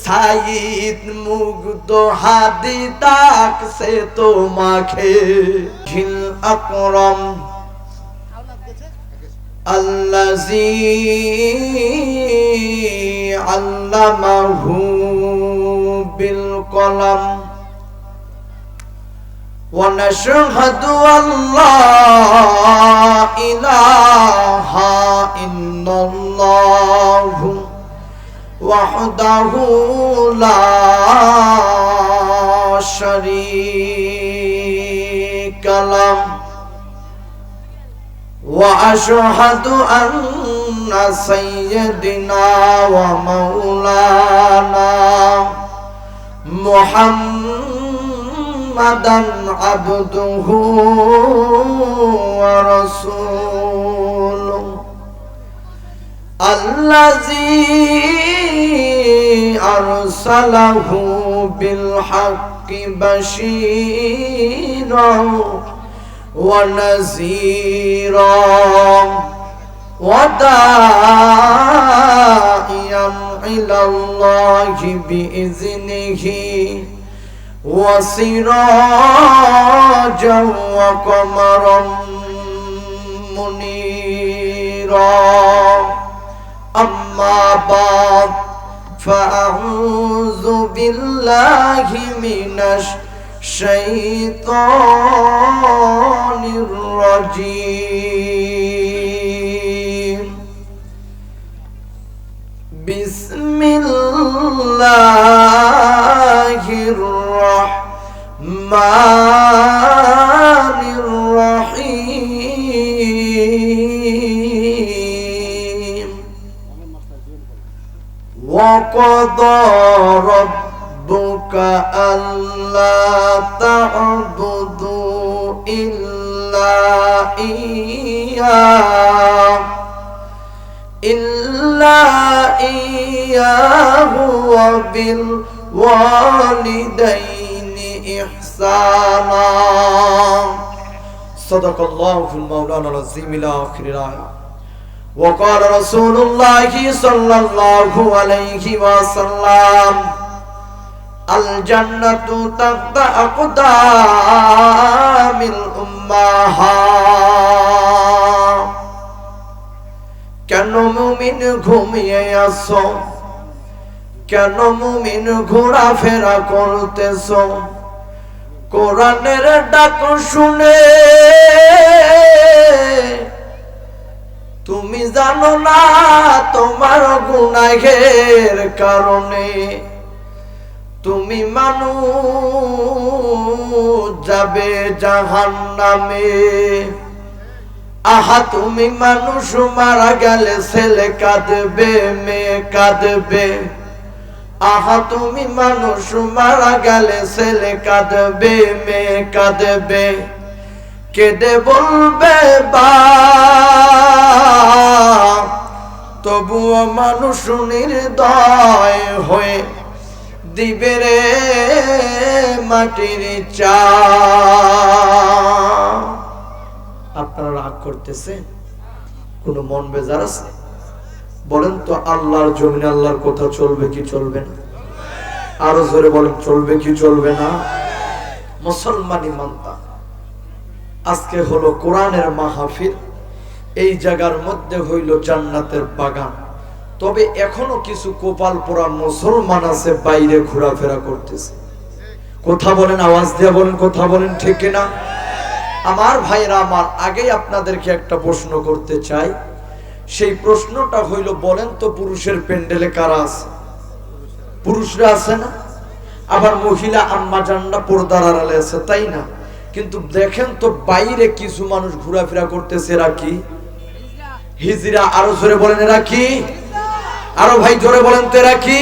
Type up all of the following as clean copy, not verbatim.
সাইদ মুগ্ধ হাদি ডাকছে তোমাকে ঝিল আকরম আল্লাযী আল্লামাহু বিল কলম ওয়া নাশহাদু আল্লা ইলাহা ইল্লাল্লাহু ওয়াহদাহু লা শারীকা লাহু وأشهد أن سيدنا ومولانا محمدا عبده ورسوله الذي أرسله بالحق بشيرا ونذيرا وداعيا إلى الله بإذنه وسراجا وقمرا منيرا أما بعد فأعوذ بالله من الشيطان الرجيم بسم الله الرحمن الرحيم وقضى ربك ألا تعبدوا إلا إياه وبالوالدين إحسانا صدق الله المولانا العظيم إلى آخر الآية وقال رسول الله صلى الله عليه وسلم الجنة تحت أقدام الأمهات কেন মুমিন ঘুমিয়ে আছো কেন মুমিন ঘোরাফেরা করতেছো কোরআনের ডাক শুনে তুমি জানো না তোমার গুনাহের কারণে তুমি মানুষ যাবে জাহান্নামে আহা তুমি মানুষ মারা গেলে ছেলে কাঁদবে মেয়ে কাঁদবে আহা তুমি মানুষ মারা গেলে ছেলে কাঁদবে মেয়ে কাঁদবে কেঁদে বলবে বা তবুও মানুষ নির্দয় হয়ে দিবে রে মাটির চা আপনারা রাগ করতেছেন কোন মন বেজার আছে বলেন তো আল্লাহর জমিনে আল্লাহর কথা চলবে কি চলবে না আরো জোরে বলেন চলবে কি চলবে না মুসলমান ইমানদার আজকে হলো কোরআনের মাহফিল এই জায়গার মধ্যে হইল জান্নাতের বাগান তবে এখনো কিছু কোপাল পোড়া মুসলমান আছে বাইরে ঘোরাফেরা করতেছে কথা বলেন আওয়াজ দিয়ে বলেন কথা বলেন ঠিক না আমার ভাইরা আমার আগে আপনাদেরকে একটা প্রশ্ন করতে চাই সেই প্রশ্নটা হইল বলেন তো পুরুষের প্যান্ডেলে কারা আছে পুরুষরা আছে না আবার মহিলা আম্মা জানরা পর্দার আড়ালে আছে তাই না কিন্তু দেখেন তো বাইরে কিছু মানুষ ঘোরাফেরা করতেছে এরা কি হিজরা আরো জোরে বলেন এরা কি আরো ভাই জোরে বলেন তো এরা কি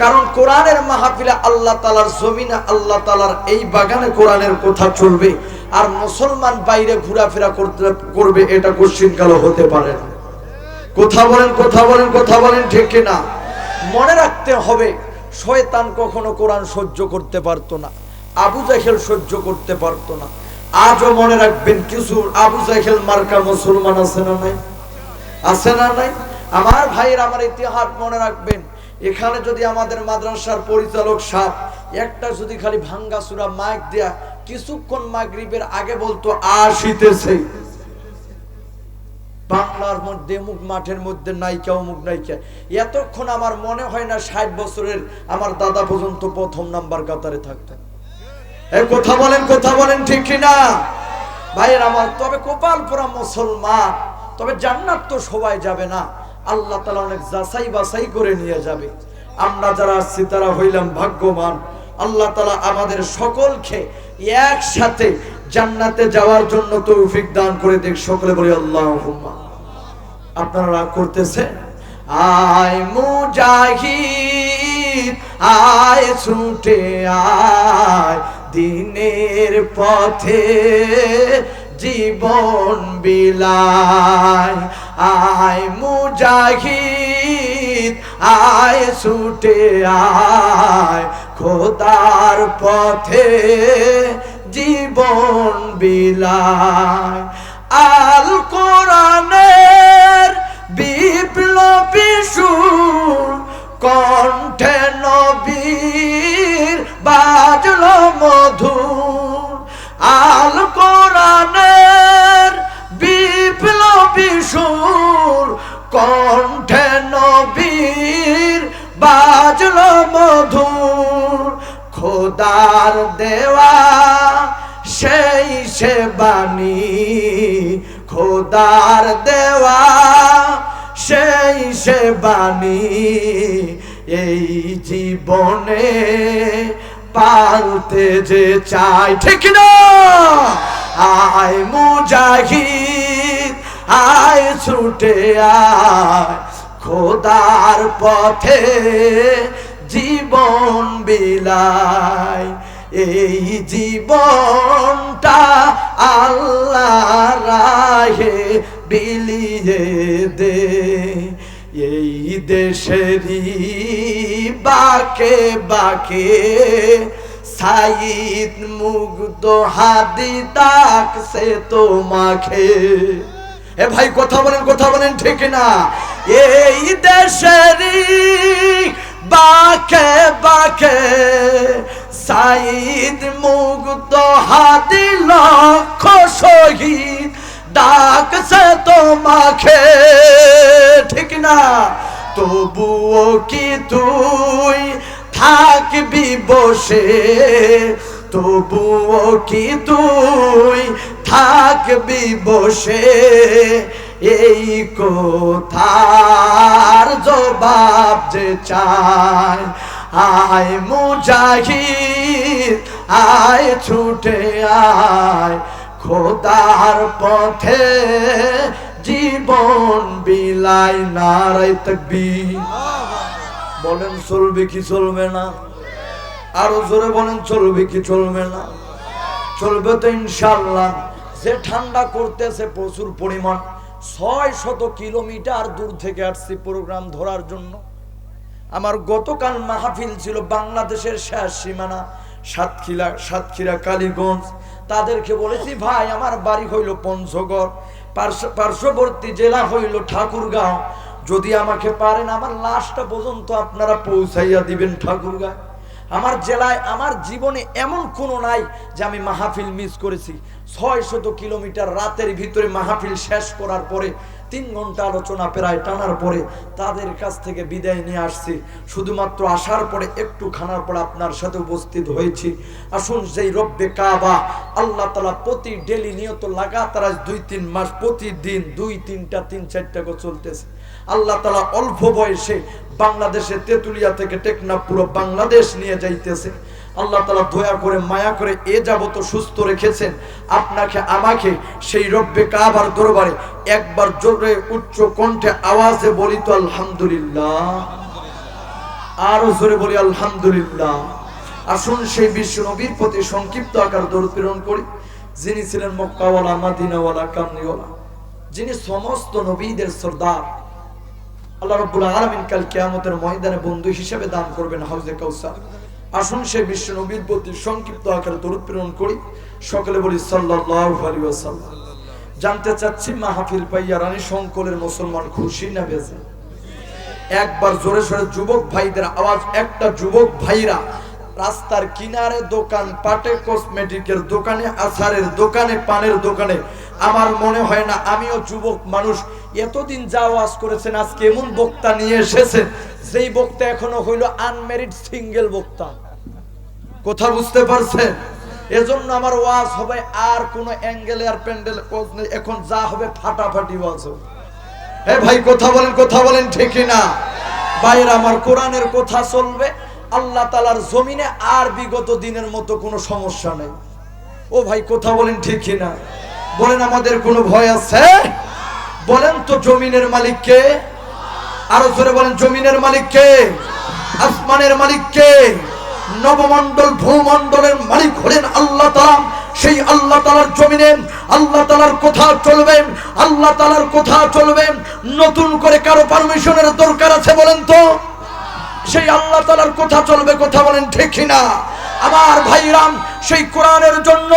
কারণ কোরআনের মাহফিলে আল্লাহ তাআলার জমিনে আল্লাহ তাআলার এই বাগানে কোরআনের কথা চলবে আর মুসলমান বাইরে ঘোরাফেরা করবে এটা কোশ্চিনকাল হতে পারে না কথা বলেন কথা বলেন কথা বলেন ঠিক না মনে রাখতে হবে শয়তান কখনো কোরআন সহ্য করতে পারতো না আবু জাহেল সহ্য করতে পারতো না আজও মনে রাখবেন কিছু আবু জাহেল মার্কা মুসলমান আছে না নাই আছে না নাই আমার ভাইয়ের আমার ইতিহাস মনে রাখবেন এখানে যদি আমাদের মাদ্রাসার পরিচালক সাহেব একটা যদি খালি ভাঙ্গা চূড়া মাইক দেয়া কিছুক্ষণ মাগরিবের আগে বলতো আসিতেছে, বাংলার মধ্যে মুখ মাঠের মধ্যে নায়িকা অমুক নায়িকা, এতক্ষণ আমার মনে হয় না 60 বছরের আমার দাদা পর্যন্ত প্রথম নাম্বার কাতারে থাকতেন। এই কথা বলেন ঠিক কিনা ভাইয়ের আমার? তবে কপাল পোড়া মুসলমান, তবে জান্নাত তো সবাই যাবে না, আল্লাহ তাআলা অনেক যাচাই বাছাই করে নিয়ে যাবে। আমরা যারা আছি তারা হইলাম ভাগ্যবান। আল্লাহ তাআলা আমাদের সকলকে একসাথে জান্নাতে যাওয়ার জন্য তৌফিক দান করে দেখ। সকলে বলি আল্লাহুম্মা। আপনারা রাগ করতেছেন? আয় মুজাহিদ আয় ছুটে আয় দিনের পথে জীবন বিলায়, আয় মুজাহিদ আয় ছুটে আয় খোদার পথে জীবন বিলায়। আল কোরআনের বিপ্লবী সুর কণ্ঠে নবীর বাজলো মধুর, আল কোরআনের বিপ্লবী সুর কণ্ঠে নবীর বাজলো মধুর, খোদার দেওয়া সেই সে বাণী, খোদার দেওয়া সেই সে বাণী, এই জীবনে পালতে যে চাই, ঠিক না? আয় মুজাহিদ আয় ছুটে আয় খোদার পথে জীবন বিলায়, এই জীবনটা আল্লাহর রাহে বিলিয়ে দে, এই দেশেরই বাকে বাকে সাইদ মুগ্ধ হাদি ডাকছে তোমাকে। এ ভাই কথা বলেন ঠিক না? এই দেশেরই বাকে বাকে সাইদ মুগ্ধ হাদি লক্ষ শহীদ ডাকছে তোমাকে, ঠিক না? তবুও কি তুই থাকবি বসে, তবুও কি তুই থাকবি বসে, এই কথার জবাব যে চাই। আয় মুজাহিদ আয় ছুটে আয় খোদার পথে জীবন বিলাই। নারায়ে তাকবীর। বলেন চলবে কি চলবে না? আরো জোরে বলেন চলবে কি চলবে না? চলবে তো ইনশাআল্লাহ। যে ঠান্ডা করতেছে প্রচুর পরিমাণ, 600 কিলোমিটার দূর থেকে আসছি প্রোগ্রাম ধরার জন্য। আমার গতকাল মাহফিল ছিল বাংলাদেশের শেষ সীমানা সাতক্ষীরা কালীগঞ্জ। তাদেরকে বলেছি ভাই আমার বাড়ি হইল পঞ্চগড়, পার্শ্ববর্তী জেলা হইল ঠাকুরগাঁও, যদি আমাকে পারেন আমার লাশটা পর্যন্ত আপনারা পৌঁছাইয়া দিবেন ঠাকুরগাঁও। আমার জেলায় আমার জীবনে এমন কোনো নাই যে আমি মাহফিল মিস করেছি। 600 কিলোমিটার রাতের ভিতরে মাহফিল শেষ করার পরে 3 ঘন্টা আলোচনা প্রায় টানার পরে তাদের কাছ থেকে বিদায় নিয়ে আসছি। শুধুমাত্র আসার পরে একটু খানার পরে আপনার সাথে উপস্থিত হয়েছি। আসুন যেই রব্বে কাবা আল্লাহ তাআলা প্রতি ডেলি নিয়ত লাগাতার 2-3 মাস প্রতিদিন 2-3টা 3-4টা করে চলতেছে। আল্লাহ তাআলা অল্প বয়সে বাংলাদেশে তেতুলিয়া থেকে টেকনাফ পুরো বাংলাদেশ নিয়ে যাইতেছে। আল্লাহ তাআলা দয়া করে মায়া করে এ যাবত সুস্থ রেখেছেন আপনাকে আমাকে। সেই রব্বে কাবার দরবারে একবার জোরে উচ্চ কণ্ঠে আওয়াজে বলি তো আলহামদুলিল্লাহ, আরো জোরে বলি আলহামদুলিল্লাহ। আসুন সেই বিশ্ব নবীর প্রতি সংক্ষিপ্ত আকার দরুদ প্রেরণ করি, যিনি ছিলেন মক্কাওয়ালা মদিনাওয়ালা কামলিওয়ালা, যিনি সমস্ত নবীদের সরদার। আল্লাহ রাব্বুল আলামিন কাল কিয়ামতের ময়দানে বন্ধু হিসেবে দান করবেন হাউজে কাউসার। আসুন সেই বিশ্ব নবীর প্রতি সংক্ষিপ্ত আকারে দরুদ প্রেরণ করি, সকলে বলি সাল্লাল্লাহু আলাইহি ওয়াসাল্লাম। জানতে চাচ্ছি মাহফিল পাইয়া রানী সংকলের মুসলমান খুশি না বেজার? একবার জোরে সোরে যুবক ভাইদের আওয়াজ, একটা যুবক ভাইরা রাস্তার কিনারে দোকান, পাটে কসমেটিকের দোকানে, আচারের দোকানে, পানের দোকানে, আমার মনে হয় না, আমিও যুবক মানুষ, এতদিন যা ওয়াজ করেছেন আজকে এমন বক্তা নিয়ে এসেছেন যেই বক্তা এখনো হইল আনমেরিড সিঙ্গেল বক্তা। কথা বুঝতে পারছেন? এজন্য আমার ওয়াজ হবে আর কোনো অ্যাঙ্গেলে আর প্যান্ডেল ওয়াজ নেই, এখন যা হবে ফাটাফাটি ওয়াজ হবে। এ ভাই কথা বলেন ঠিক না? ভাইরা আমার, কোরআনের কথা চলবে আল্লাহ তাআলার জমিনে, আর বিগত দিনের মতো কোনো সমস্যা নেই। ও ভাই কথা বলেন ঠিক না? বলেন আমাদের কোনো ভয় আছে? বলেন তো জমিনের মালিক কে? আরো জোরে বলেন, জমিনের মালিক কে? আসমানের মালিক কে? নবমণ্ডল ভূমণ্ডলের মালিক হলেন আল্লাহ তাআলা। সেই আল্লাহ তাআলার জমিনে আল্লাহ তাআলার কথা চলবে, আল্লাহ তাআলার কথা চলবে। নতুন করে কারো পারমিশনের দরকার আছে বলেন তো? সেই আল্লাহ তাআলার কথা চলবে। কথা বলেন ঠিক না? আমার ভাইরাম, সেই কোরআনের জন্য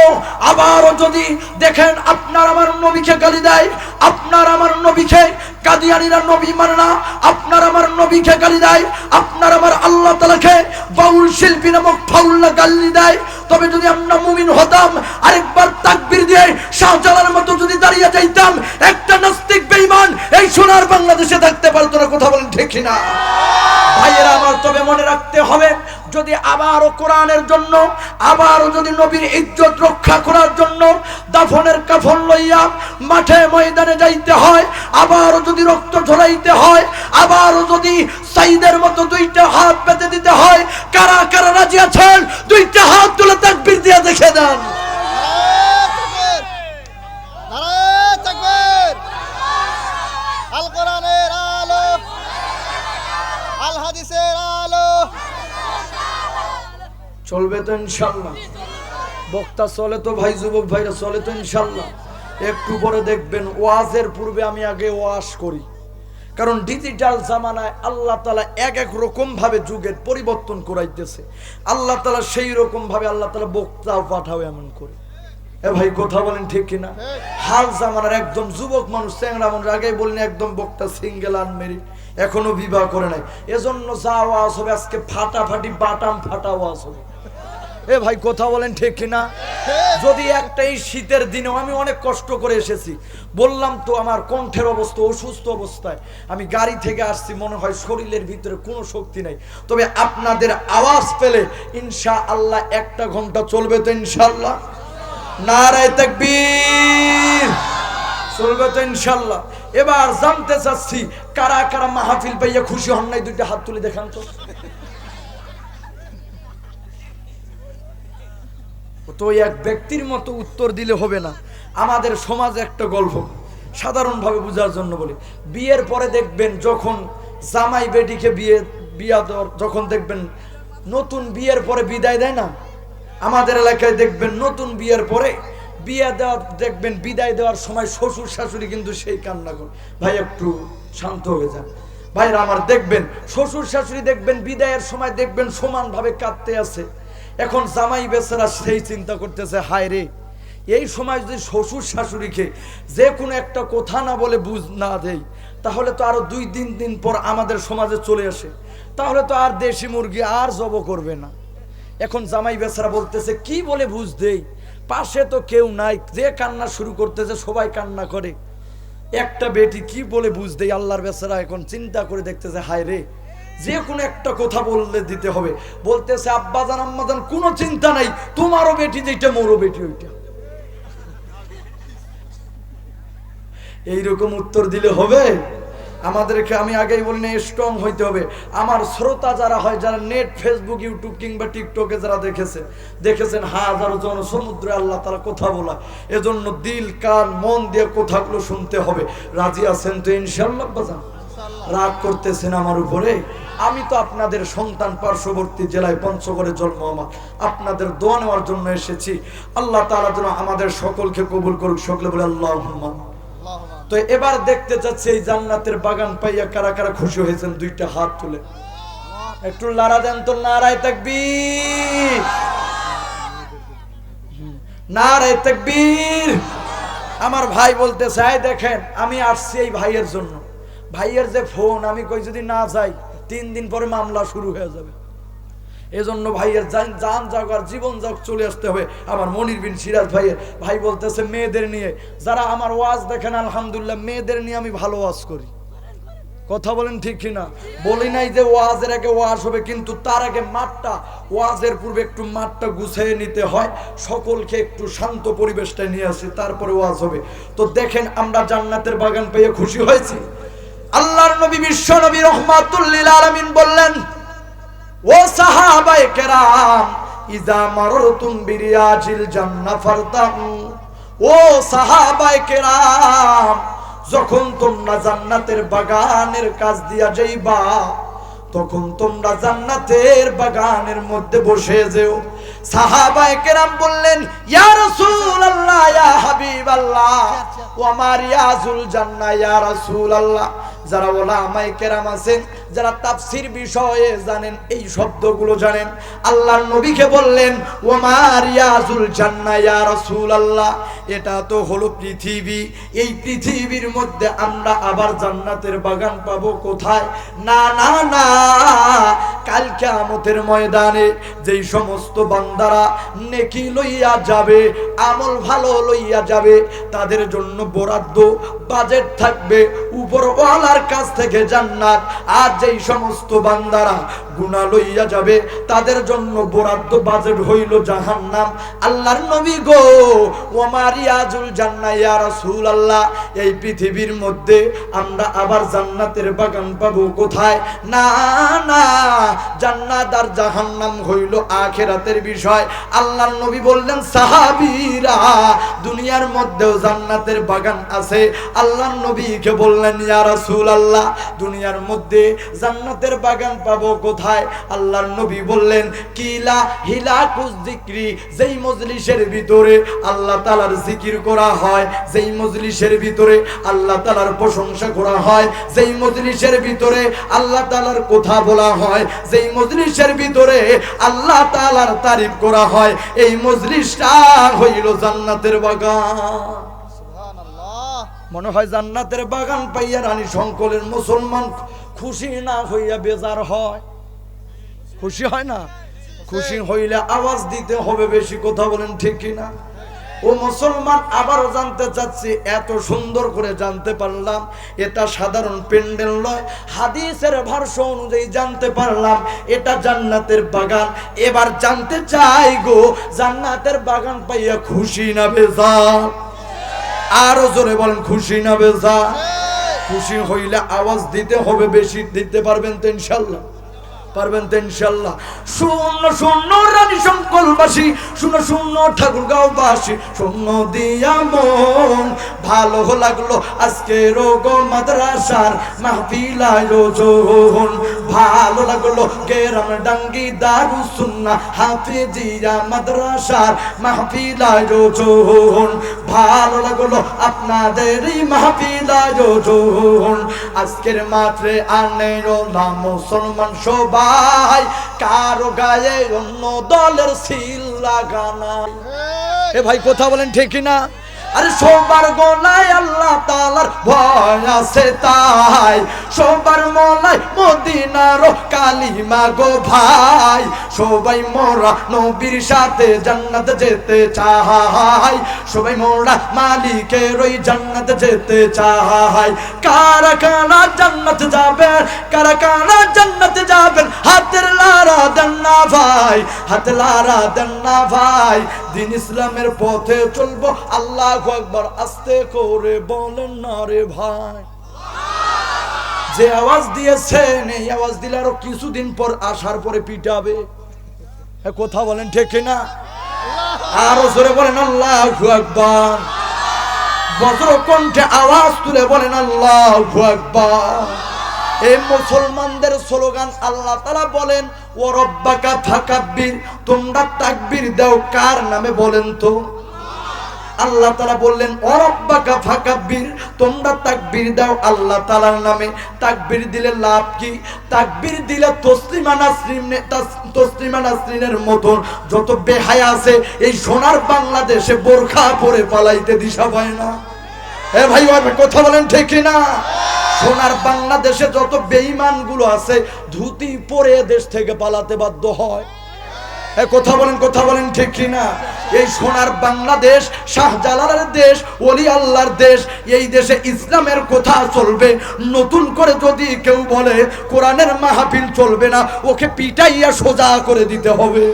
আবারও যদি দেখেন আপনার আমার নবীকে গালি দেয়, আপনার আমার নবীকে কাদিয়ানীরা নবী মানে না, আপনার আমার নবীকে গালি দেয়, আপনার আমার আল্লাহ তাআলাকে বাউল শিল্পী নামক ফাউল্লা গালি দেয়, তবে যদি আমরা মুমিন হতাম, আরেকবার তাকবীর দিয়ে শাহজালালের মতো যদি দাঁড়িয়ে যাইতাম, একটা নাস্তিক বেঈমান এই সোনার বাংলাদেশে থাকতে পারতো না। কথা বলেন ঠিক না? ভাইয়েরা আমার, তবে মনে রাখতে হবে, যদি আবারও কোরআনের জন্য, আবারও যদি নবীর ইজ্জত রক্ষা করার জন্য দাফনের কাফন লইয়া মাঠে ময়দানে যাইতে হয়, আবারও যদি রক্ত ঝরাইতে হয়, আবারও যদি সাইদের মতো দুইটা হাত পেতে দিতে হয়, কারা কারা রাজি আছেন? দুইটা হাত তুলে তাকবীর দিয়ে দেখে দেন। আল কোরআনের আলো, আল হাদিসের আলো। চলবে তো ইনশাআল্লাহ? বক্তা চলে তো ভাই, যুবক ভাইরা চলে তো ইনশাআল্লাহ? একটু পরে দেখবেন ওয়াজের পূর্বে আমি আগে ওয়াজ করি, কারণ ডিজিটাল জামানায় আল্লাহ তাআলা এক এক রকম ভাবে যুগের পরিবর্তন করাইতেছে। আল্লাহ তাআলা সেই রকম ভাবে আল্লাহ তাআলা বক্তাও পাঠাও এমন করে। এ ভাই কথা বলেন ঠিক কিনা? হাল জামানার একদম যুবক মানুষ, চ্যাংড়া মানুষ, আগেই বলিনি একদম বক্তা সিঙ্গেল আনমেরিড, এখনো বিবাহ করে নাই, এজন্য যা ওয়াজ হবে আজকে ফাটাফাটি বাটাম ফাটা ওয়াজ হবে। এ ভাই কথা বলেন ঠিক কিনা? যদি একটা এই শীতের দিনেও, আমি অনেক কষ্ট করে এসেছি, বললাম তো আমার কণ্ঠের অবস্থা, অসুস্থ অবস্থায় আমি গাড়ি থেকে আসছি, মনে হয় শরীরের ভিতরে কোনো শক্তি নাই, তবে আপনাদের আওয়াজ পেলে ইনশাআল্লাহ একটা ঘন্টা চলবে তো ইনশাআল্লাহ? নারায়ে তাকবীর! চলবে তো ইনশাআল্লাহ? এবার জানতে চাচ্ছি কারা কারা মাহফিল পাইয়া খুশি হন নাই, দুইটা হাত তুলে দেখান তো। তো এক ব্যক্তির মতো উত্তর দিলে হবে না। আমাদের সমাজে একটা গল্প সাধারণভাবে বোঝার জন্য বলি, বিয়ের পরে দেখবেন যখন জামাই বেটিকে বিয়া দেওয়ার, যখন দেখবেন নতুন বিয়ের পরে বিদায় দেয় না, আমাদের এলাকায় দেখবেন নতুন বিয়ের পরে বিয়ে দেওয়া, দেখবেন বিদায় দেওয়ার সময় শ্বশুর শাশুড়ি কিন্তু সেই কান্না করে। ভাই একটু শান্ত হয়ে যান ভাইরা আমার, দেখবেন শ্বশুর শাশুড়ি দেখবেন বিদায়ের সময় দেখবেন সমানভাবে কাঁদতে আছে। এখন জামাই বেচারা সেই চিন্তা করতেছে, হায় রে, এই সময় যদি শ্বশুর শাশুড়িকে যে কোনো একটা কথা না বলে বুঝ না দেই, তাহলে তো আরো 2-3 দিন পর আমাদের সমাজে চলে আসে, তাহলে তো আর দেশি মুরগি আর জব করবে না। এখন জামাই বেচারা বলতেছে, কি বলে বুঝ দেই, পাশে তো কেউ নাই, যে কান্না শুরু করতেছে সবাই কান্না করে, একটা বেটি কি বলে বুঝ দেই। আল্লাহর বেচারা এখন চিন্তা করে দেখতেছে, হায় রে, যে কোনো একটা কথা বললে দিতে হবে। বলতেছে, আব্বাজান আম্মাজান কোনো চিন্তা নাই, তোমারও বেটি যেটা মোরও বেটি ওইটা। এইরকম উত্তর দিলে হবে? আমাদেরকে, আমি আগেই বলি না, স্ট্রং হইতে হবে। আমার শ্রোতা যারা হয়, যারা নেট, ফেসবুক, ইউটিউব কিংবা টিকটকে যারা দেখেছেন হাজারো জনসমুদ্রে আল্লাহ তাআলা কথা বলা, এজন্য দিল কান মন দিয়ে কথাগুলো শুনতে হবে। রাজি আছেন তো ইনশাআল্লাহ? বাজান রাগ করতেছেন আমার উপরে? আমি তো আপনাদের সন্তান, পার্শ্ববর্তী জেলায় পঞ্চগড়ে জন্ম আমার, আপনাদের দোয়া নেওয়ার জন্য এসেছি। আল্লাহ তাআলা যেন আমাদের সকলকে কবুল করুক, সকলে বলে আল্লাহুম্মা। তো এবার দেখতে চাচ্ছি এই জান্নাতের বাগান পাইয়া কারা কারা খুশি হয়েছেন, দুইটা হাত তুলে একটু নারা দেন তো। নারায়ে তাকবীর! নারায়ে তাকবীর! আমার ভাই বলতেছে, দেখেন আমি আসছি এই ভাইয়ের জন্য, ভাইয়ের যে ফোন, আমি কই যদি না যাই 3 দিন পরে মামলা শুরু হয়ে যাবে। এজন্য ভাইয়ের জান যাক আর জীবন যাক চলে আসতে হবে। আমার মনির বিন সিরাজ ভাইয়ের ভাই বলতেছে মেয়েদের নিয়ে, যারা আমার ওয়াজ দেখেন আলহামদুলিল্লাহ, মেয়েদের নিয়ে আমি ভালো ওয়াজ করি। কথা বলেন ঠিক কিনা? বলি নাই যে ওয়াজের আগে ওয়াজ হবে, কিন্তু তার আগে মাঠটা, ওয়াজের পূর্বে একটু মাঠটা গুছিয়ে নিতে হয়, সকলকে একটু শান্ত পরিবেশটা নিয়ে আসি, তারপরে ওয়াজ হবে। তো দেখেন আমরা জান্নাতের বাগান পেয়ে খুশি হয়েছি। আল্লাহর নবী বিশ্ব নবী রহমাতুল লিল আলামিন বললেন, ও সাহাবায়ে কেরাম, ইজা মারতুম বিরিয়াজিল জান্নাহ ফারতাউ। ও সাহাবায়ে কেরাম, যখন তোমরা জান্নাতের বাগানের কাছ দিয়া যাইবা, তখন তোমরা জান্নাতের বাগানের মধ্যে বসে যেও। সাহাবায়ে কেরাম বললেন, ইয়া রাসূলুল্লাহ, ইয়া হাবিবাল্লাহ, ও আমার ইয়াজুল জান্নাহ, ইয়া রাসূলুল্লাহ। যারা ওলামায়ে কেরাম আছেন, যারা তাফসীর বিষয়ে জানেন, এই শব্দগুলো জানেন, আল্লাহর নবীকে বললেন, ও আমার ইয়াজুল জান্নাহ, ইয়া রাসূলুল্লাহ, এটা তো হলো পৃথিবী। এই পৃথিবীর মধ্যে আমরা আবার জান্নাতের বাগান পাবো কোথায়? না না না, কাল কিয়ামতের ময়দানে যেই সমস্ত বান্দারা নেকি লইয়া যাবে, আমল ভালো লইয়া যাবে, তাদের জন্য বরাদ্দ বাজেট থাকবে উপরওয়ালার কাছ থেকে জান্নাত। আর যেই সমস্ত বান্দারা গুনাহ লইয়া যাবে, তাদের জন্য বরাদ্দ বাজেট হইল জাহান্নাম। আল্লাহর নবী গো, ওয়া রিয়াজুল জান্নাহ, ইয়া রাসূলুল্লাহ, এই পৃথিবীর মধ্যে আমরা আবার জান্নাতের বাগান পাবো কোথায়? না না, জান্নাত আর জাহান্নাম হইল আখিরাতের বিষয়। আল্লাহর নবী বললেন, সাহাবীরা, দুনিয়ার মধ্যেও জান্নাতের বাগান আছে। আল্লাহর নবীকে বললেন, ইয়া রাসূলুল্লাহ, দুনিয়ার মধ্যে জান্নাতের বাগান পাবো কোথায়? আল্লাহর নবী বললেন, কিলা হিলাকুজ যিকরি, যেই মজলিসের ভিতরে আল্লাহ তাআলার জিকির করা হয়, যেই মজলিসের ভিতরে আল্লাহ তাআলার প্রশংসা করা হয়, যেই মজলিসের ভিতরে আল্লাহ তাআলার কথা বলা হয়, যেই মজলিসের ভিতরে আল্লাহ তাআলার তারিফ করা হয়, এই মজলিসটা হইল জান্নাতের বাগান। সুবহানাল্লাহ। মনে হয় জান্নাতের বাগান পাইয়া রানী শঙ্করের মুসলমান খুশি না হইয়া বেজার হয়? খুশি হয় না? খুশি হইলে আওয়াজ দিতে হবে বেশি। কথা বলেন ঠিক কিনা? ও মুসলমান, আবারও জানতে চাচ্ছি, এত সুন্দর করে জানতে পারলাম এটা সাধারণ পেন্ডেল নয়, হাদিসের ভাষ্য অনুযায়ী জানতে পারলাম এটা জান্নাতের বাগান। এবার জানতে চাই গো, জান্নাতের বাগান পাইয়া খুশি না বেজার? আরো জোরে বলেন, খুশি না বেজার? খুশি হইলে আওয়াজ দিতে হবে বেশি। দিতে পারবেন তো ইনশাল্লাহ? পারবেন তো ইনশাল্লাহ? শূন্য শূন্য রানী শঙ্করবাসী, শূন্য শূন্য ঠাকুরগাঁওবাসী, শূন্য দিয়া মন ভালো লাগলো আজকে রোগ মাদ্রাসার মাহফিল আয়োজন। ভালো লাগলো গেরাম ডাঙ্গি দারুস সুন্নাহ হাফেজিয়া মাদ্রাসার মাহফিল আয়োজন। ভালো লাগলো আপনাদের এই মাহফিল আয়োজন। আজকের মাত্রে আনেরো না মুসলমান সবাই, কারো গায়ে অন্য দলের সিল লাগানা। এ ভাই কথা বলেন ঠিক না? আরে সবার গলায় আল্লাহ তাআলার ভয় আছে, তাই সবার মলায় মদিনার কালিমা গো ভাই। সবাই মোরা নবীর সাথে জান্নাত যেতে চাই, সবাই মোরা মালিকের ওই জান্নাত যেতে চাই। কারা কারা জান্নাত যাবেন, কারা কারা জান্নাত যাবেন, হাতের লারা দেন না ভাই, হাতে লারা দেন না ভাই। দিন ইসলামের পথে চলবো, আল্লাহু আকবার আস্তে করে বলেন না রে ভাই। যে আওয়াজ দিয়েছেন, এই আওয়াজ দিলে আরো কিছুদিন পর আসার পরে পিটাবে। কথা বলেন ঠিক না? আরো জোরে বলেন আল্লাহু আকবার। বজ্র কণ্ঠে আওয়াজ তুলে বলেন আল্লাহু আকবার। এই মুসলমানদের স্লোগান। আল্লাহ তাআলা বলেন, ও রব্বাকা ফাকাব্বির, তোমরা তাকবীর দাও কার নামে বলেন তো? আল্লাহ তাআলা বললেন, ও রব্বাকা ফাকাব্বির, তোমরা তাকবীর দাও আল্লাহ তাআলার নামে। তাকবীর দিলে লাভ কি? তাকবীর দিলে তসলিমা নাসরিনের মতন যত বেহায়া আছে এই সোনার বাংলাদেশে বোরখা পরে পালাইতে দিশা পায় না। এ ভাই কথা বলেন ঠিক না? সোনার বাংলাদেশে যত বেঈমান গুলো আছে ধুতি পরে দেশ থেকে পালাতে বাধ্য হয়। কথা বলেন ঠিক কিনা? এই সোনার বাংলাদেশ শাহজালালের দেশ, ওলি আল্লাহর দেশ। এই দেশে ইসলামের কথা চলবে। নতুন করে যদি কেউ বলে কোরআনের মাহফিল চলবে না, ওকে পিটাইয়া সোজা করে দিতে হবে।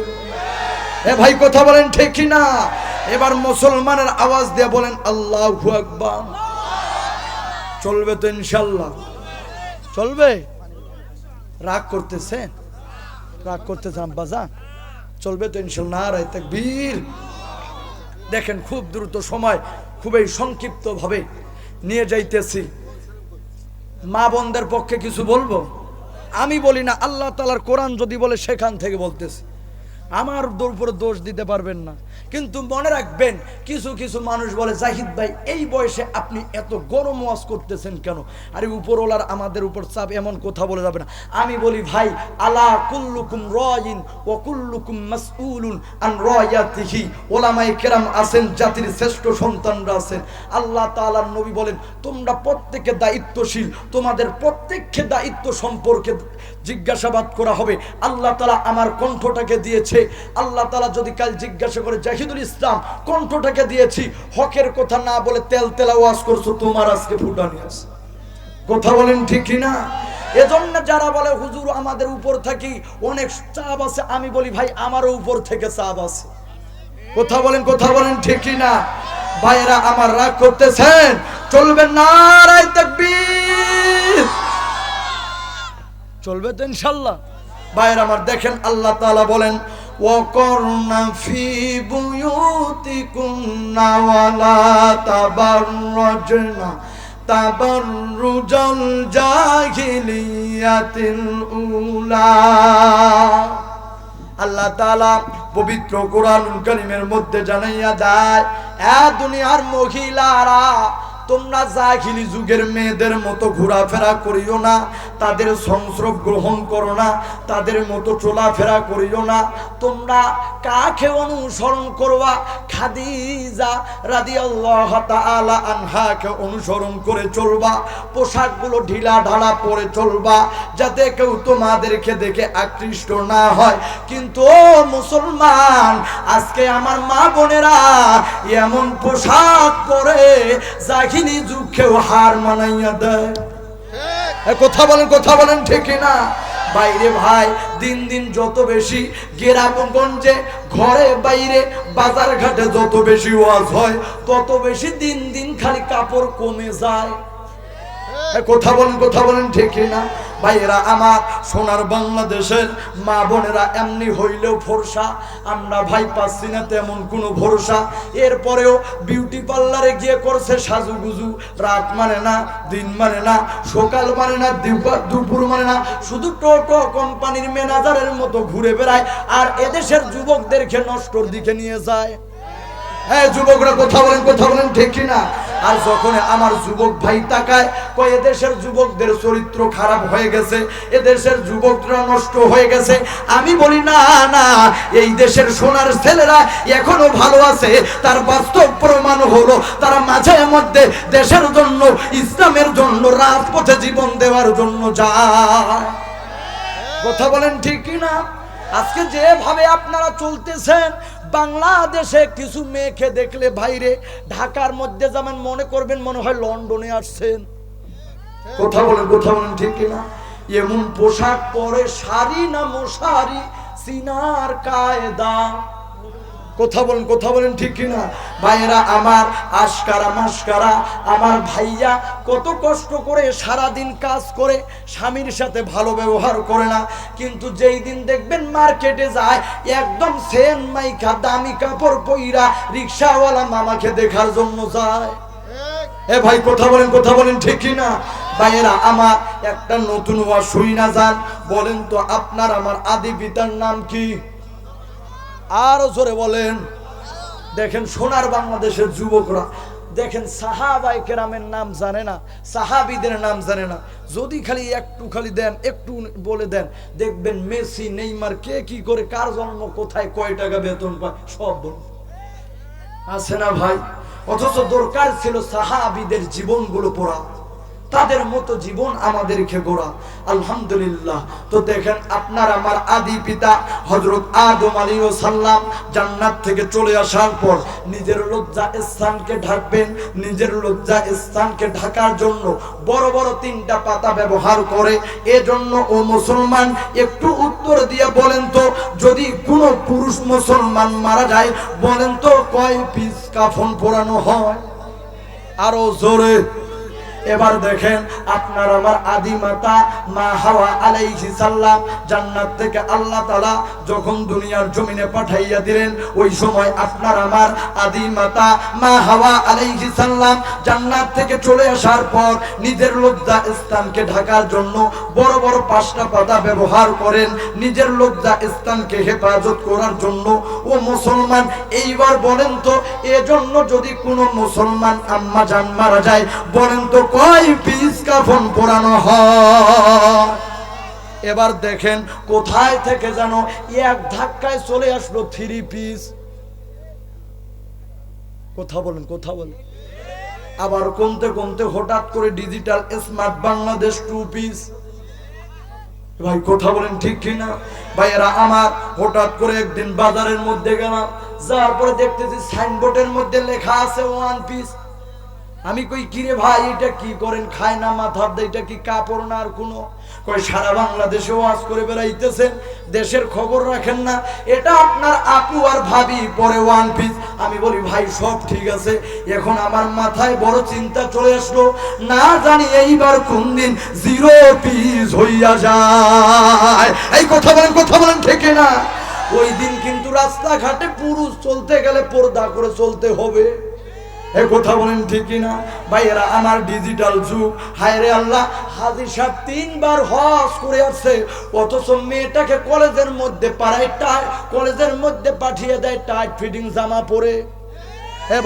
ভাই কথা বলেন ঠিক কিনা? এবার মুসলমানের আওয়াজ দিয়ে বলেন আল্লাহু আকবার। চলবে তো ইনশাল্লাহ? চলবে? রাগ করতেছেন? রাগ করতেছেন আব্বাজান? চলবে তো ইনশাল্লাহ? নারায়ে তাকবীর। দেখেন খুব দ্রুত সময়, খুবই সংক্ষিপ্ত ভাবে নিয়ে যাইতেছি। মা বোনদের পক্ষে কিছু বলবো? আমি বলি না, আল্লাহ তাআলার কোরআন যদি বলে সেখান থেকে বলতেছি। আমার উপরে দোষ দিতে পারবেন না। কিন্তু মনে রাখবেন, কিছু কিছু মানুষ বলে জাহিদ ভাই এই বয়সে আপনি এত গরম ওয়াজ করতেছেন কেন? আরে উপরওয়ালার আমাদের উপর চাপ, এমন কথা বলে যাবে না। আমি বলি ভাই, আলা কুল্লুকুম রাইন ওয়া কুল্লুকুম মাসউলুন আন রায়াতিহি। ওলামায়ে কেরাম আছেন, জাতির শ্রেষ্ঠ সন্তানরা আছেন। আল্লাহ তাআলার নবী বলেন তোমরা প্রত্যেকে দায়িত্বশীল, তোমাদের প্রত্যেককে দায়িত্ব সম্পর্কে জিজ্ঞাসাবাদ করা হবে। আল্লাহ তাআলা আমার কণ্ঠটাকে দিয়েছে। আল্লাহ তাআলা যদি কাল জিজ্ঞাসা করে জাহিদুল ইসলাম কণ্ঠটাকে দিয়েছি, হকের কথা না বলে তেল তেলা ওয়াজ করছো, তোমার আজকে ফুটানি আছে। কথা বলেন ঠিক কিনা? এজন্য যারা বলে হুজুর আমাদের উপর থাকি অনেক চাপ আছে, আমি বলি ভাই আমারও উপর থেকে চাপ আছে। কথা বলেন ঠিক কিনা? ভাইরা আমার রাগ করতেছেন? চলবে না? নারায়ে তাকবীর। চলবে তো ইনশাআল্লাহ? ভাইরা আমার দেখেন, আল্লাহ তাআলা বলেন ওয়াকরনা ফি বুয়ুতিকুন্না ওয়ালা তাবাররুজনা তাবাররুজাল জাহিলিয়াতিল উলা। আল্লাহ তাআলা পবিত্র কোরআনুল কারীমের মধ্যে জানাইয়া দেয়, এ দুনিয়ার মহিলারা তোমরা জাহিলি যুগের মেয়েদের মতো ঘোরাফেরা করিও না, তাদের সংস্রব গ্রহণ করো না, তাদের মতো চলাফেরা করিও না। তোমরা কাকে অনুসরণ করবা? খাদিজা রাদিয়াল্লাহু তাআলা আনহাকে অনুসরণ করে চলবা। পোশাকগুলো ঢিলা ঢালা পরে চলবা, যাতে কেউ তোমাদেরকে দেখে আকৃষ্ট না হয়। কিন্তু ও মুসলমান, আজকে আমার মা বোনেরা এমন পোশাক পরে জাহিলি যুগকেও হার মানাইয়া দেয়। কথা বলেন ঠিক না? বাইরে ভাই দিন দিন যত বেশি গ্রামগঞ্জে ঘরে বাইরে বাজার ঘাটে যত বেশি ওয়াজ হয়, তত বেশি দিন দিন খালি কাপড় কমে যায়। কথা বলেন ঠিক না? ভাইয়েরা আমার, সোনার বাংলাদেশের মা বোনেরা এমনি হইলেও ফর্সা, আমরা ভাই পাচ্ছি না তেমন কোনো ভরসা। এরপরেও বিউটি পার্লারে গিয়ে করছে সাজুগুজু। রাত মানে না, দিন মানে না, সকাল মানে না, দুপুর মানে না, শুধু টোটো কোম্পানির ম্যানেজারের মতো ঘুরে বেড়ায় আর এদেশের যুবকদেরকে নষ্টর দিকে নিয়ে যায়। হ্যাঁ যুবকরা কথা বলেন ঠিক কিনা? আর যখন আমার যুবক ভাই তাকায়, কয় এদেশের যুবকদের চরিত্র খারাপ হয়ে গেছে, এদেশের যুবকরা নষ্ট হয়ে গেছে। আমি বলি না না, এই দেশের সোনার ছেলেরা এখনো ভালো আছে। তার বাস্তব প্রমাণ হলো তারা মাঝে মধ্যে দেশের জন্য, ইসলামের জন্য রাজপথে জীবন দেওয়ার জন্য যায়। কথা বলেন ঠিক কিনা? আজকে যেভাবে আপনারা চলতেছেন, বাংলাদেশে কিছু মেয়েকে দেখলে ভাইরে ঢাকার মধ্যে যেমন মনে করবেন মনে হয় লন্ডনে আসছেন। কথা বলেন ঠিক কিনা? এমন পোশাক পরে, শাড়ি না মশারি, সিনার কায়দা। কথা বলেন ঠিক কিনা? ভাইয়েরা আমার, আশকারা মাসকারা আমার ভাইয়া কত কষ্ট করে সারাদিন কাজ করে স্বামীর সাথে ভালো ব্যবহার করে না, কিন্তু যেই দিন দেখবেন মার্কেটে যায় একদম সেন মাইকা দামি কাপড় পইরা রিকশাওয়ালা মামাকে দেখার জন্য যায়। এ ভাই কথা বলেন ঠিক কিনা? ভাইয়েরা আমার, একটা নতুন ওয়াজ শুই না যান। বলেন তো আপনার আমার আদি পিতার নাম কি? আরো জোরে বলেন। দেখেন সোনার বাংলাদেশের যুবকরা দেখেন সাহাবায়ে কেরামের নাম জানে না, সাহাবীদের নাম জানে না। যদি খালি একটু দেন, একটু বলে দেন, দেখবেন মেসি নেইমার কে কি করে, কার জন্ম কোথায়, কয় টাকা বেতন পায়, সব আছে না ভাই? অথচ দরকার ছিল সাহাবীদের জীবনগুলো পড়া। তাদের মতো জীবন আমাদেরকে গড়া। আলহামদুলিল্লাহ। তো দেখেন আপনার আমার আদি পিতা হযরত আদম আলাইহিস সালাম জান্নাত থেকে চলে আসার পর নিজের লজ্জা স্থানকে ঢাকবেন, নিজের লজ্জা স্থানকে ঢাকার জন্য বড় বড় 3টা পাতা ব্যবহার করে। এজন্য ও মুসলমান একটু উত্তর দিয়ে বলেন তো, যদি কোনো পুরুষ মুসলমান মারা যায় বলেন তো কয় পিস কাফন পরানো হয়? আরো জোরে। এবার দেখেন আপনার আমার আদি মাতা মা হাওয়া আলাইহিস সালাম জান্নাত থেকে আল্লাহ তাআলা যখন দুনিয়ার জমিনে পাঠাইয়া দিলেন, ওই সময় আপনার আমার আদি মাতা মা হাওয়া আলাইহিস সালাম জান্নাত থেকে চলে আসার পর নিজের লজ্জা স্থানকে ঢাকার জন্য বড় বড় 5টা পাতা ব্যবহার করেন নিজের লজ্জা স্থানকে হেফাজত করার জন্য। ও মুসলমান, এইবার বলেন তো, এজন্য যদি কোনো মুসলমান আম্মা জান মারা যায় বলেন তো কয় পিস কাফন পরানো হয়? এবার দেখেন কোথায় থেকে যেন এক ধাক্কায় চলে আসলো 3 পিস। কথা বলেন, কথা বলেন। আবার কমতে কমতে হঠাৎ করে ডিজিটাল স্মার্ট বাংলাদেশ 2 পিস। ভাই কথা বলেন ঠিক কিনা? ভাইয়েরা আমার, হঠাৎ করে একদিন বাজারের মধ্যে গেলাম, যাওয়ার পরে দেখতেছি সাইনবোর্ডের মধ্যে লেখা আছে 1 পিস। আমি কই কিরে ভাই এটা কি করেন, খায় না মাথার দিয়ে, এটা কি কাপড় না আর কোনো? কই সারা বাংলাদেশে ওয়াজ করে বেড়াইতেছেন, দেশের খবর রাখেন না, এটা আপনার আপু আর ভাবি পরে 1 পিস। আমি বলি ভাই সব ঠিক আছে, এখন আমার মাথায় বড় চিন্তা চলে আসলো, না জানি এইবার কোন দিন 0 পিস হইয়া যায়। এই কথা বলেন, কথা বলেন ঠিক না? ওই দিন কিন্তু রাস্তাঘাটে পুরুষ চলতে গেলে পর্দা করে চলতে হবে। এই কথা বলেন ঠিক না? ভাইয়েরা আমার, ডিজিটাল যুগ। হায় রে আল্লাহ, হাজী সাহেব 3 বার হজ করে আসছে, অথচ মেয়েটাকে কলেজের মধ্যে পাড়ায় কলেজের মধ্যে পাঠিয়ে দেয় টাইট ফিটিং জামা পরে।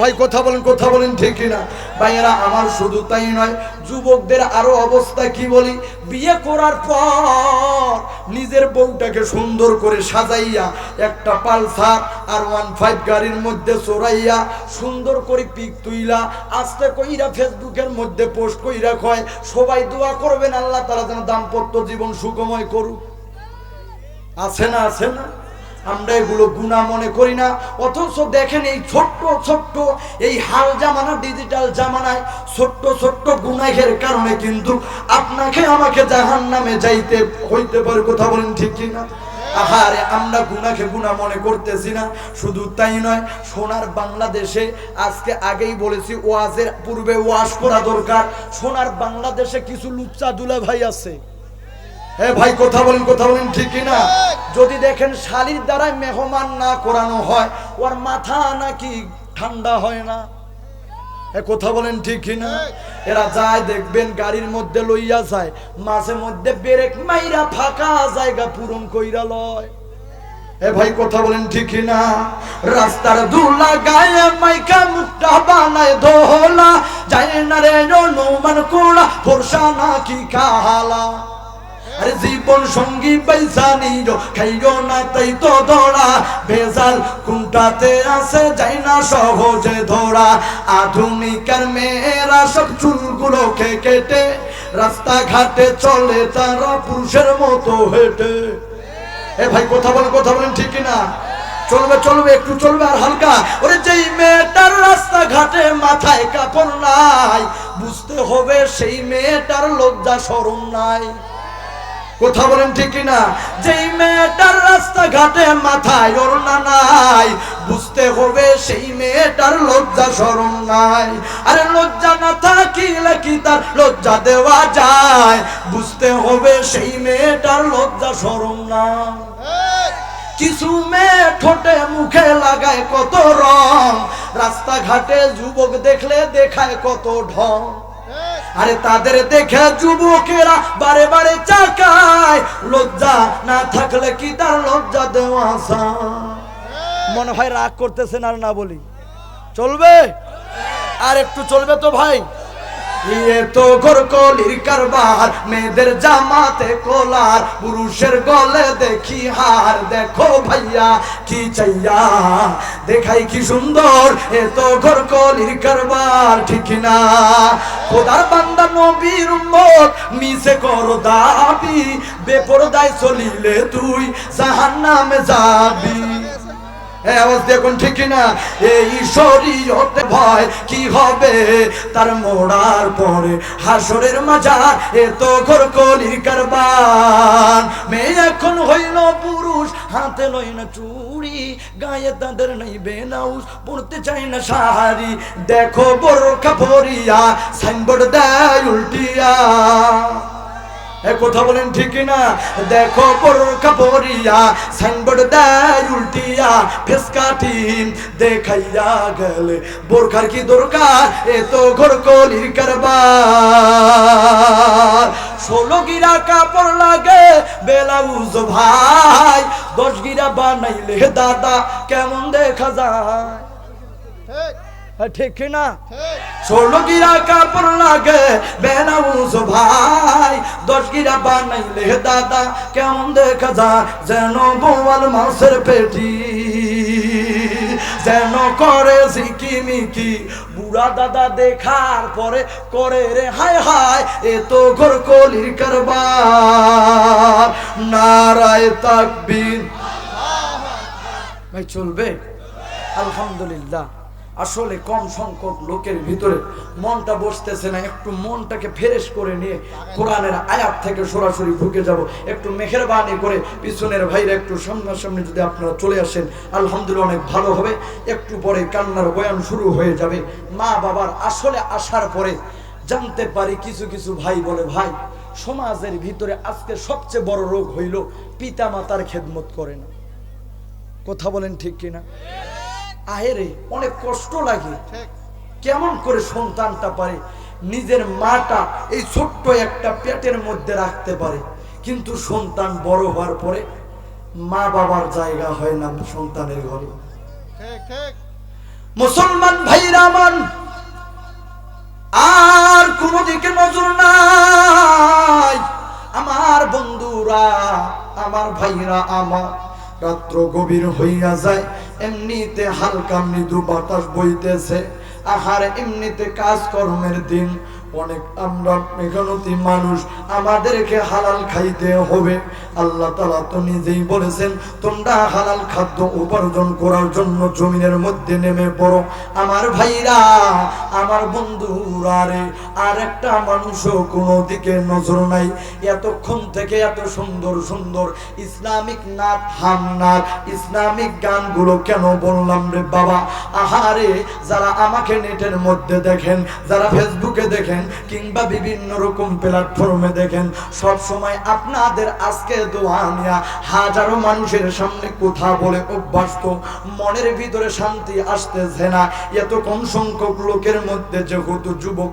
ভাই কথা বলেন, কথা বলেন ঠিক না? ভাইয়েরা আমার, শুধু তাই নয়, যুবকদের আরো অবস্থা কি বলি। বিয়ে করার পর নিজের বউটাকে সুন্দর করে সাজাইয়া একটা পালসার আর 15 গাড়ির মধ্যে চড়াইয়া সুন্দর করে পিক তুইলা আস্তে কইরা ফেসবুকের মধ্যে পোস্ট কইরা কয় সবাই দোয়া করবেন আল্লাহ তাআলা যেন দাম্পত্য জীবন সুখময় করুক। আছে না, আছে না? আমরা এগুলো গুনাহ মনে করি না, অথচ দেখেন এই ছোট্ট ছোট্ট এই হাল জামানা, ডিজিটাল জামানায় ছোট্ট ছোট্ট গুনাহের কারণে কিন্তু আপনাকে আমাকে জাহান্নামে যাইতে হইতে পারে। কথা বলেন ঠিক কি না? আহারে, আমরা গুনাহকে গুনাহ মনে করতেছি না। শুধু তাই নয়, সোনার বাংলাদেশে আজকে আগেই বলেছি, ওয়াজের পূর্বে ওয়াজ করা দরকার। সোনার বাংলাদেশে কিছু লুচ্চা দুলা ভাই আছে। ভাই কথা বলেন, কথা বলেন ঠিক না? যদি দেখেন শালির দ্বারা মেহমান না করানো হয়, ওর মাথা নাকি ঠান্ডা হয় না। কথা বলেন ঠিক না? এরা যায় দেখবেন গাড়ির মধ্যে লইয়া যায়, মাঝে মধ্যে ব্রেক মাইরা ফাঁকা জায়গা পূরণ কইরা লয়। ভাই কথা বলেন ঠিক না? রাস্তার ধুলা গায়ে মাইকা মুখটা বানায় ধোলা, যায় না রে অনুমান কোড়া ফোরসা নাকি কাহালা। আরে জীবন সঙ্গী পয়সা নিও খাইও না তাই তো ধরা, ভেজাল কোনটাতে আছে যাই না সহজে ধরা। আধুনিকার মেয়েরা সব চুলগুলোকে কেটে রাস্তাঘাটে চলে তারা পুরুষের মতো হেঁটে। ভাই কথা বলেন, কথা বলেন ঠিক না? চলবে চলবে, একটু চলবে আর হালকা। ওরে যেই মেয়েটার রাস্তাঘাটে মাথায় কাপড় নাই, বুঝতে হবে সেই মেয়েটার লজ্জা শরম নাই। কথা বলেন ঠিক না? যেই মেয়েটার রাস্তাঘাটে মাথায় ওড়না নাই, বুঝতে হবে সেই মেয়েটার লজ্জা শরম নাই। আরে লজ্জা না থাকিলে কি তার লজ্জা দেওয়া যায়, বুঝতে হবে সেই মেয়েটার লজ্জা শরম নাই। কিছু মেয়ে ঠোঁটে মুখে লাগায় কত রং, রাস্তাঘাটে যুবক দেখলে দেখায় কত ঢং। আরে তাদের দেখে যুবকেরা বারে বারে চাকায়, লজ্জা না থাকলে কি তার লজ্জা দেওয়া যায়? মনে হয় রাগ করতেছেন আর না বলি? চলবে আর একটু চলবে তো ভাই? ইয়ে তো ঘর কলির কারবার, মেয়েদের জামাতে কোলার, পুরুষের গলে দেখি হার। দেখো ভাইয়া কি চাইয়া দেখাই কি সুন্দর, এ তো ঘর কলির কারবার, ঠিক না? খোদার বান্দা নবীর উম্মত মিছে করো দাবি, বেপরদায় চলিলে তুই জাহান্নামে যাবি। আওয়াজ দেখুন, ঠিক না? এই শরীয়তে ভয় কি হবে তার মোড়ার পরে হাসরের মাজার, এ তো ঘর কলির কারবার। মেয়ে এখন হইল পুরুষ, হাতে লই না চুড়ি, গায়ে তাদের নাই বেনাউস, পড়তে চাই না শাড়ি। দেখো বোরকা পরিয়া সাইনবোর্ড দেয় উল্টিয়া, এ কথা বলেন ঠিক না? দেখো বোরকা পরিয়া সাইনবোর্ড দেয় উল্টিয়া, ফেস কাটিং দেখাইয়া গেলে বোরখার কি দরকার, এ তো ঘর কলির কারবার। 16 গিরা কাপড় লাগে ব্লাউজ ভাই, 10 গিরা বানাইলে দাদা কেমন দেখা যায়, ঠিক ঠিক না? 16 গিরা কাপড় লাগে ব্লাউজ ভাই, 10 গিরা বানাইলে দাদা কেমন দেখা যায়, যেন বোয়াল মাছের পেটি, যেন করে ঝিকিমিকি। বুড়া দাদা দেখার পরে করে রে হায় হায়, এ তো ঘর কলির কারবার। নারায়ে তাকবীর। ভাই চলবে? আলহামদুলিল্লাহ। আসলে কম সংখ্যক লোকের ভিতরে মনটা বসতেছে না, একটু মনটাকে ফ্রেশ করে নিয়ে কোরআনের আয়াত থেকে সরাসরি ঢুকে যাব। একটু মেহেরবানি করে পিছনের ভাইরা একটু সামনাসামনি যদি আপনারা চলে আসেন, আলহামদুলিল্লাহ অনেক ভালো হবে। একটু পরে কান্নার বয়ান শুরু হয়ে যাবে। মা বাবার আসলে আসার পরে জানতে পারি কিছু কিছু ভাই বলে, ভাই সমাজের ভিতরে আজকে সবচেয়ে বড় রোগ হইল পিতা মাতার খেদমত করে না। কথা বলেন ঠিক কিনা? আহেরে অনেক কষ্ট লাগে, কেমন করে সন্তানটা পারে নিজের মাটা এই ছোট্ট একটা পেটের মধ্যে রাখতে পারে, কিন্তু সন্তান বড় হওয়ার পরে মা বাবার জায়গা হয় না সন্তানের ঘরে। মুসলমান ভাইরা আমার, আর কোন দিকে নজর নাই। আমার বন্ধুরা, আমার ভাইরা আমার, রাত্র গভীর হইয়া যায়, এমনিতে হালকা মৃদু বাতাস বইতেছে, আহার এমনিতে কাজকর্মের দিন। অনেক আমরা মেঘনতি মানুষ, আমাদেরকে হালাল খাইতে হবে। আল্লাহ তাআলা তো নিজেই বলেছেন, তোমরা হালাল খাদ্য উপার্জন করার জন্য জমিনের মধ্যে নেমে পড়ো। আমার ভাইরা, আমার বন্ধুরা রে, আর একটা মানুষও কোনো দিকে নজর নাই। এতক্ষণ থেকে এত সুন্দর সুন্দর ইসলামিক নাচ, হাম নাচ, ইসলামিক গানগুলো কেন বললাম রে বাবা? আহারে, যারা আমাকে নেটের মধ্যে দেখেন, যারা ফেসবুকে দেখেন কিংবা বিভিন্ন রকম প্ল্যাটফর্মে দেখেন, সব সময় আপনাদের আজকে দোয়া নিয়া হাজারো মানুষের সামনে কথা বলে অভ্যাস, তো মনের ভিতরে শান্তি আসতেছে না। এত কম সংখ্যক লোকের মধ্যে যেহেতু যুবক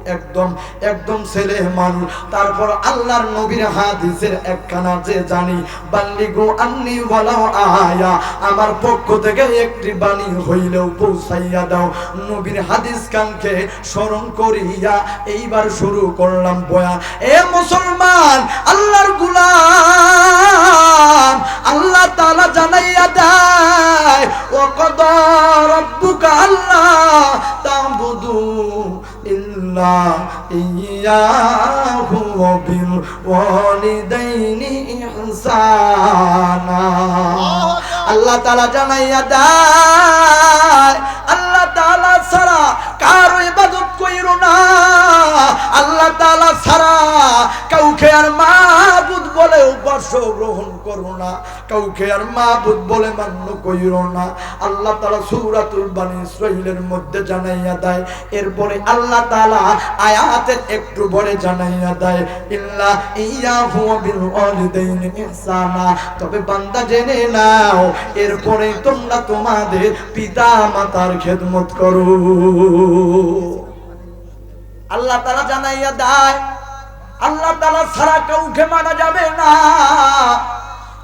একদম ছেলে মানুষ, তারপর আল্লাহর নবীর হাদিসের একখানা যে জানি, বাল্লিগু আন্নি ওয়ালাউ আয়া, আমার পক্ষ থেকে একটি বাণী হইলেও পৌঁছাইয়া দাও। নবীর হাদিস কানকে স্মরণ করিয়া এইবার শুরু করলাম বয়ান। এ মুসলমান, আল্লাহর গোলাম, আল্লাহ তাআলা জানাইয়া দেয়, ওয়া কাদা রাব্বুকা আল্লা তা'বুদু ইল্লা ইয়্যাহু ওয়া বিল ওয়ালিদাইনি ইহসানা। আল্লাহ তাআলা জানাইয়া দেয়, আল্লাহ তাআলা ছাড়া কারো ইবাদত কইরো না, আল্লাহ তাআলা ছাড়া কাউকে আর মাবুদ বলে উপাস্য গ্রহণ করো না, কাউকে আর মাবুদ বলে মান্য কইরো না। আল্লাহ তাআলা সূরাতুল বনী ইসরাঈলের মধ্যে জানাইয়া দেয়। এরপরে আল্লাহ তাআলা আয়াতের একটু পরে জানাইয়া দেয়, ইল্লা ইয়্যাহু ওয়া বিল ওয়ালিদাইনি ইহসানা। তবে বান্দা জেনে নাও, এরপরে তোমরা তোমাদের পিতা মাতার খেদমত করো। আল্লাহ তাআলা জানাইয়া দেয়, আল্লাহ তাআলা ছাড়া কাউকে মানা যাবে না,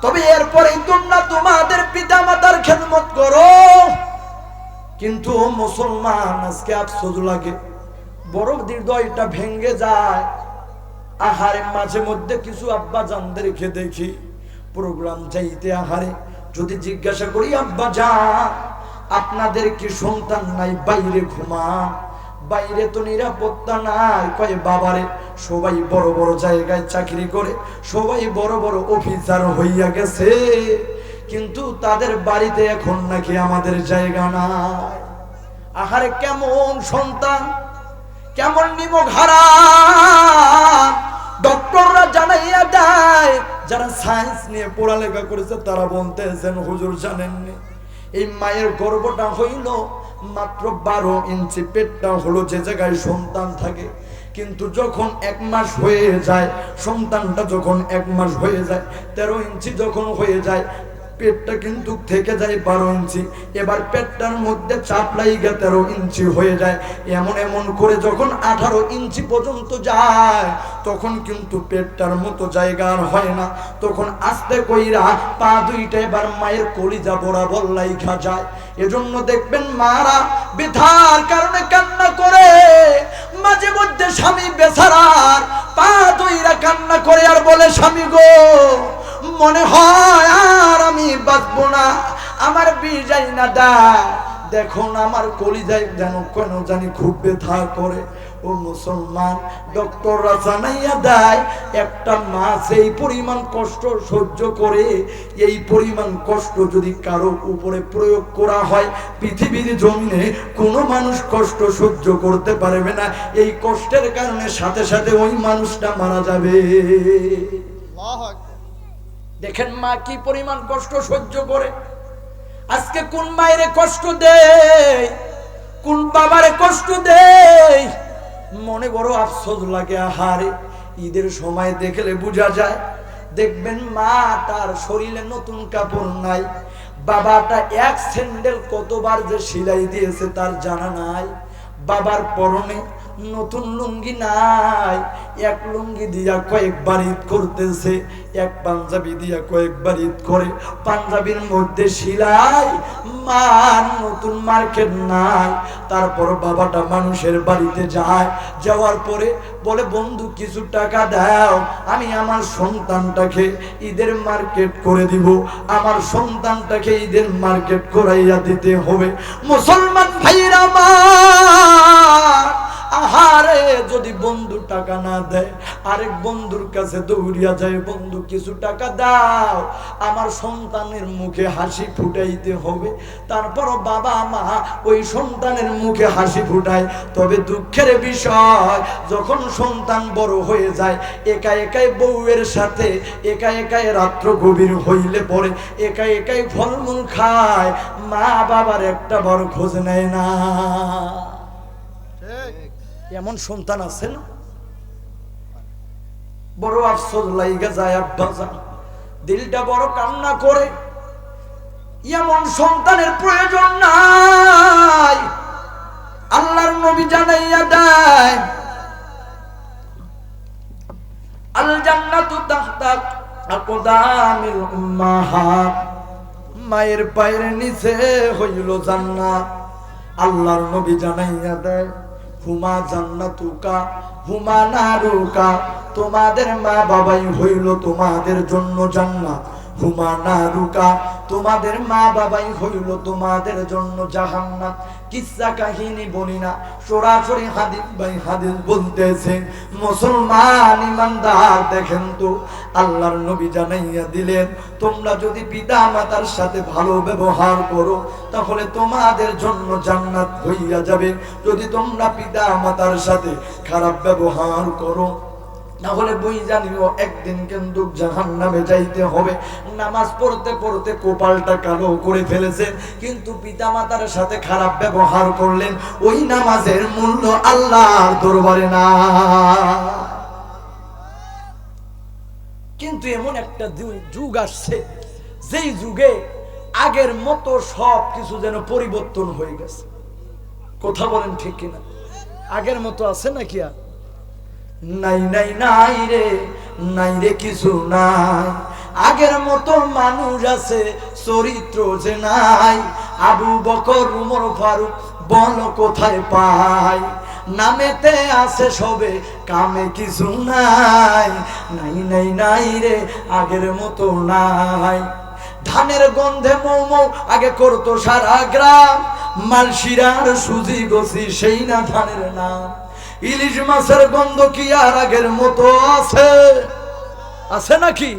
তবে এরপরেই তোমরা তোমাদের পিতা মাতার খেদমত করো। কিন্তু মুসলমান, আজকে আফসোস লাগে, বড় হৃদয়টা ভেঙে যায়। আহারে মাঝে মধ্যে কিছু আব্বা জানদেরকে দেখি প্রোগ্রাম যাইতে, আহারে যদি জিজ্ঞাসা করি আব্বা জান আপনাদের কি সন্তান নাই, বাইরে ঘুমান, বাইরে তো নিরাপত্তা নাই। কয় বাবারে সবাই বড় বড় জায়গায় চাকরি করে, সবাই বড় বড় অফিসার হইয়া গেছে, কিন্তু তাদের বাড়িতে এখন নাকি আমাদের জায়গা নাই। আহারে কেমন সন্তান, কেমন নিমক হারাম। ডক্টররা জানাইয়া দেয়, যারা সায়েন্স নিয়ে পড়ালেখা করেছে তারা বলতেছেন হুজুর জানেননি এই মায়ের গর্ভটা হইল মাত্র 12 ইঞ্চি, পেটটা হলো যে জায়গায় সন্তান থাকে, কিন্তু যখন 1 মাস হয়ে যায়, সন্তানটা যখন 1 মাস হয়ে যায়, 13 ইঞ্চি যখন হয়ে যায়, পেটটা কিন্তু থেকে যায় 12 ইঞ্চি। এবার পেটটার মধ্যে চাপ লাইগা 13 ইঞ্চি হয়ে যায়। এমন এমন করে যখন 18 ইঞ্চি পর্যন্ত যায়, তখন কিন্তু পেটটার মতো জায়গা আর হয় না। তখন আস্তে কইরা পা দুইটা এবার মায়ের কলিজা বরাবর লাইগা যায়। এজন্য দেখবেন মারা ব্যথার কারণে কান্না করে, মাঝে মধ্যে স্বামী বেচারার পা দুইরা কান্না করে আর বলে স্বামী গো মনে হয় আর আমি বাঁচবো না, আমার বিজাই না দা, দেখুন আমার কলিজায় যেন কেন জানি খুব ব্যথা করে। ও মুসলমান, ডক্টররা জানাইয়া দেয় একটা মা সেই পরিমাণ কষ্ট সহ্য করে, এই পরিমাণ কষ্ট যদি কারো উপরে প্রয়োগ করা হয়, পৃথিবীর জমিনে কোনো মানুষ কষ্ট সহ্য করতে পারবে না। এই কষ্টের কারণে সাথে সাথে ওই মানুষটা মারা যাবে। দেখেন মা কি পরিমাণ কষ্ট সহ্য করে। আজকে কোন মায়েরে কষ্ট দেয়, কোন বাবারে কষ্ট দেয়, মনে বড় আফসোস লাগে। আহারে ঈদের সময় দেখলে বোঝা যায়, দেখবেন মা তার শরীরে নতুন কাপড় নাই, বাবাটা 1 স্যান্ডেল কতবার যে সেলাই দিয়েছে তার জানা নাই, বাবার পরনে নতুন লুঙ্গি নাই, 1 লুঙ্গি দিয়া কয়েকবার ঈদ করতেছে, 1 পাঞ্জাবি দিয়া কয়েকবার ঈদ করে, পাঞ্জাবির মধ্যে সেলাই, মার নতুন মার্কেট নাই। তারপর বাবাটা মানুষের বাড়িতে যায়, যাওয়ার পরে বলে বন্ধু কিছু টাকা দাও, আমি আমার সন্তানটাকে ঈদের মার্কেট করে দিব, আমার সন্তানটাকে ঈদের মার্কেট করাইয়া দিতে হবে। মুসলমান ভাইরা আমার, আহারে যদি বন্ধু টাকা না দেয়, আরেক বন্ধুর কাছে দৌড়িয়া যায়, বন্ধু কিছু টাকা দাও, আমার সন্তানের মুখে হাসি ফুটাইতে হবে। তারপর বাবা মা ওই সন্তানের মুখে হাসি ফুটায়। তবে দুঃখের বিষয়, যখন সন্তান বড় হয়ে যায়, একা একাই বউয়ের সাথে, একা একাই রাত্র গভীর হইলে পরে একা একাই ফলমূল খায়, মা বাবার একটা বড় খোঁজ নেয় না। এমন সন্তান আছে না, বড় আফসোস লাইগা যায় আব্বা জান, দিলটা বড় কান্না করে। এমন সন্তানের প্রয়োজন নাই। আল্লাহর নবী জানাইয়া দেয়, আল জান্নাতু তাহতা আকদামিল উম্মাহাত, মায়ের পায়ের নিচে হইল জান্নাত। আল্লাহর নবী জানাইয়া দেয়, হুমা জান্নাতুকা হুমা নারুকা, তোমাদের মা বাবাই হইল তোমাদের জন্য জান্নাত, হুমা নারুকা, তোমাদের মা বাবাই হইল তোমাদের জন্য জাহান্নাম। কিসসা কাহিনী বলি না, সরাসরি হাদিস ভাই হাদিস বলতেছে। মুসলমান ইমানদার দেখেন তো, আল্লাহর নবী জানাইয়া দিলেন, তোমরা যদি পিতা মাতার সাথে ভালো ব্যবহার করো তাহলে তোমাদের জন্য জান্নাত হইয়া যাবে। যদি তোমরা পিতা মাতার সাথে খারাপ ব্যবহার করো তাহলে বই জানিও একদিন কিন্তু জাহান্নামে যাইতে হবে। নামাজ পড়তে পড়তে কপালটা কালো করে ফেলেছেন, কিন্তু পিতামাতার সাথে খারাপ ব্যবহার করলেন, ওই নামাজের মূল্য আল্লাহর দরবারে না। কিন্তু এমন একটা যুগ আসছে, যেই যুগে আগের মতো সব কিছু যেন পরিবর্তন হয়ে গেছে। কথা বলেন ঠিক কিনা? আগের মতো আছে নাকি? আর নাই নাই নাই রে, নাই রে কিছু নাই। আগের মতো মানুষ আছে, চরিত্র যে নাই। আবু বকর উমর ফারুক বল কোথায় পাই? নামেতে আছে সবে, কামে কিছু নাই, নাই নাই নাই রে আগের মতো নাই। ধানের গন্ধে মৌ মৌ আগে করতো সারা গ্রাম, মালশিরার সুজি গছি সেই না ধানের নাম। ইলিশ মাছের গন্ধ কি আর আগের মতো আছে? আছে নাকি?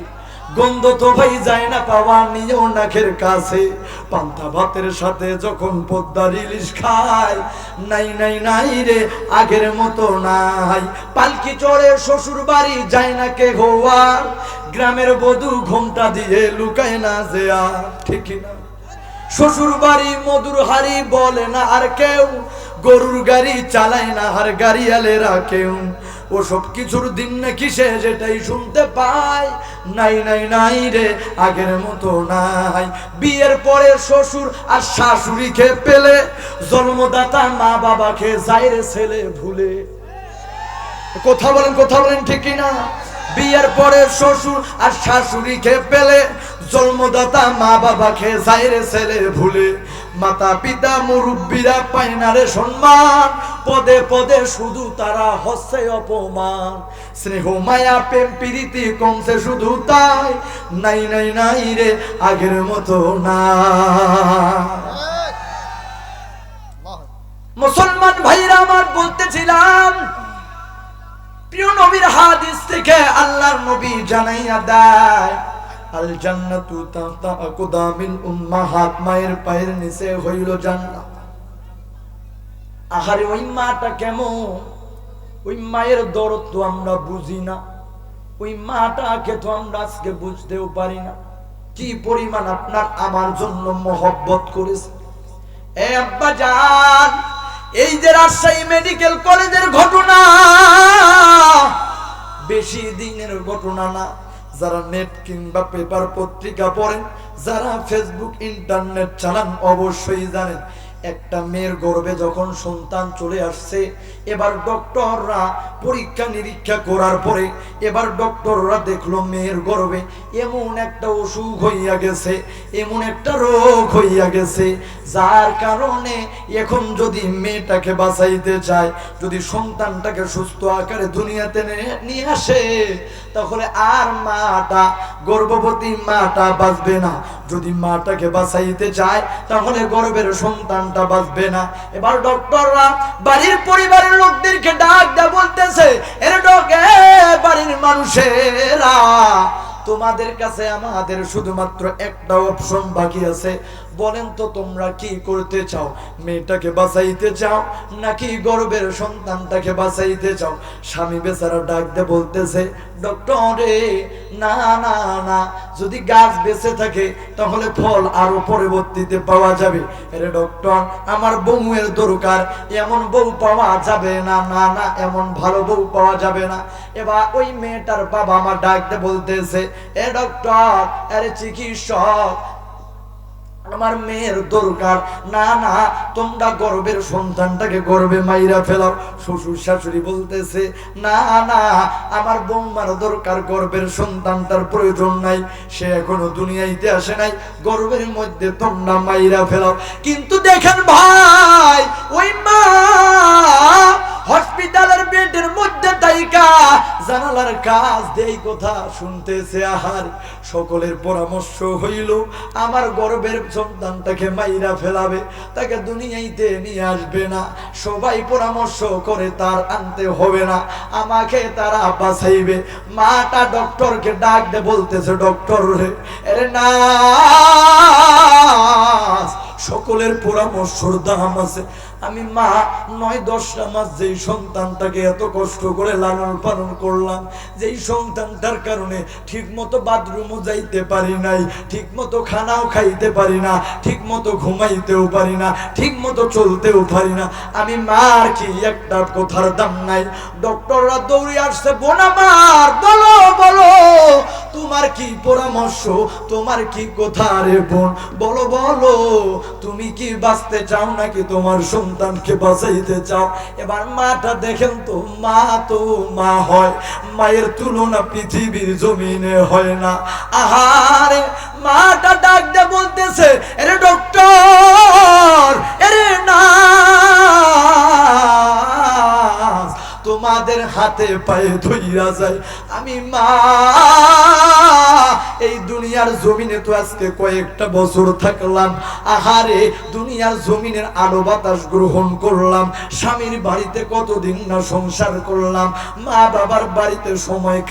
গন্ধ তো ভাই যায় না পাওয়া, নিয়েও নাকের কাছে। পান্তা ভাতের সাথে যখন পদ্মার ইলিশ খায়, নাই নাই নাই রে আগের মতো নাই। পালকি চড়ে শ্বশুর বাড়ি যায় না কে গোয়ার, গ্রামের বধূ ঘোমটা দিয়ে লুকায় না যে আর, ঠিক না? শ্বশুর বাড়ি মধুর হাড়ি বলে না আর কেউ, গরুর গাড়ি চালায় না আর গাড়িয়ালেরা কেউ। ওসব কিছুর দিন নাকি সে যেটাই শুনতে পায়, নাই নাই নাই রে আগের মতো নাই। বিয়ের পরে শ্বশুর আর শাশুড়িকে পেলে, জন্মদাতা মা বাবাকে যায় রে ছেলে ভুলে। কথা বলেন ঠিক না? বিয়ের পরে শ্বশুর আর শাশুড়িকে পেলে, জন্মদাতা মা বাবাকে যায় রে ছেলে ভুলে। মাতা পিতা মুরব্বীরা পায় না রে সম্মান, পদে পদে শুধু তারা হচ্ছে অপমান। স্নেহ মায়া প্রেম প্রীতি কমছে শুধু তাই, নাই নাই নাই রে আগের মতো না। মুসলমান ভাইরা আমার, বলতেছিলাম প্রিয় নবীর হাদিস থেকে আল্লাহর নবী জানাইয়া দেয়, আল জান্নাতু তাহতা আকদামিল উম্মাহাত, মায়ের পায়ের নিচে হইল জান্নাত। আহারে ওই মাটা কেমন, ওই মায়ের দরদ তো আমরা বুঝি না, ওই মাটাকে তো আমরা আজকে বুঝতেও পারি না, কি পরিমাণ আপনার আমার জন্য মহব্বত করেছে। এ আব্বা জান, এই যে রাজশাহী মেডিকেল কলেজের ঘটনা বেশি দিনের ঘটনা না। যারা নেট কিংবা পেপার পত্রিকা পড়েন, যারা ফেসবুক ইন্টারনেট চালান, অবশ্যই জানেন একটা মেয়ের গর্ভে যখন সন্তান চলে আসছে, এবার ডক্টররা পরীক্ষা নিরীক্ষা করার পরে এবার ডক্টররা দেখলো মেয়ের গর্ভে এমন একটা অসুখ হইয়া গেছে, এমন একটা রোগ হইয়া গেছে, যার কারণে এখন যদি মেয়েটাকে বাঁচাইতে চায়, যদি সন্তানটাকে সুস্থ আকারে দুনিয়াতে নিয়ে আসে, তাহলে আর মাটা, গর্ভবতী মাটা বাঁচবে না। যদি মাটাকে বাঁচাইতে চায় তাহলে গর্ভের সন্তানটা বাঁচবে না। এবার ডক্টররা বাড়ির পরিবারের লোকদেরকে ডাক দেয়া বলতেছে, এর ডকে বাড়ির মানুষেরা, তোমাদের কাছে আমাদের শুধুমাত্র একটা অপশন বাকি আছে, বলেন তো তোমরা কি করতে চাও? মেয়েটাকে বাঁচাইতে চাও নাকি গর্ভের সন্তানটাকে বাঁচাইতে চাও? স্বামী বেচারা ডাক দিয়ে বলতেছে, ডক্টরে না না না, যদি গাছ বেঁচে থাকে তাহলে ফল আরো পরবর্তীতে পাওয়া যাবে। আরে ডক্টর, আমার বউয়ের দরকার, এমন বউ পাওয়া যাবে না, না না এমন ভালো বউ পাওয়া যাবে না। এবার ওই মেয়েটার বাবা আমার ডাক দিয়ে বলতেছে, এ ডক্টর, আরে চিকিৎসক, আমার মেয়ের দরকার, না না তোমরা গর্ভের সন্তানটাকে গর্ভে মাইরা ফেলাও। শ্বশুর শাশুড়ি বলতেছে, না না আমার বৌমার দরকার, গর্ভের সন্তানটার প্রয়োজন নাই, সে এখনো দুনিয়াইতে আসে নাই, গর্ভের মধ্যে তোমরা মাইরা ফেলাও। কিন্তু দেখেন ভাই, ওই মা হসপিটালের বেডের মধ্যে তাইকা জানালার কাজ দেই কথা শুনতেছে। আহার সকলের পরামর্শ হইল আমার গর্ভের সন্তানটাকে মাইরা ফেলাবে, তাকে দুনিয়াইতে নিয়ে আসবে না। সবাই পরামর্শ করে তার আনতে হবে না, আমাকে তারা বাঁচাইবে। মাটা ডক্টরকে ডাক দে বলতেছে, ডক্টর রে, আরে না, সকলের পরামর্শর দাম আছে। আমি মা 9-10টা মাস যেই সন্তানটাকে এত কষ্ট করে লালন পালন করলাম, যেই সন্তানটার কারণে ঠিক মতো বাথরুমও যাইতে পারি নাই, ঠিক মতো খানাও খাইতে পারি না, ঠিক মতো ঘুমাইতেও পারি না, ঠিক মতো চলতেও পারি না, আমি মার কি একটা কথার দাম নাই? ডক্টররা দৌড়ে আসছে, বোন আমার, বলো বলো তোমার কি পরামর্শ, তোমার কি কথা রে বোন, বলো বলো, তুমি কি বাঁচতে চাও নাকি তোমার সন্তানকে বাঁচাইতে চাও? এবার মাটা দেখেন তো, মা তো মা হয়, মায়ের তুলনা পৃথিবীর জমিনে হয় না। আহারে মাটা ডাক দিয়ে বলতেছে, আরে ডক্টর, আরে না হাতে পায়ে ধইরা যায়। আমি মা এই দুনিয়ার জমিনে তো আজকে কয়েকটা বছর থাকলাম, আহারে দুনিয়ার জমিনের আলো বাতাস গ্রহণ করলাম, স্বামীর বাড়িতে কতদিন না সংসার করলাম, মা বাবার বাড়িতে সময়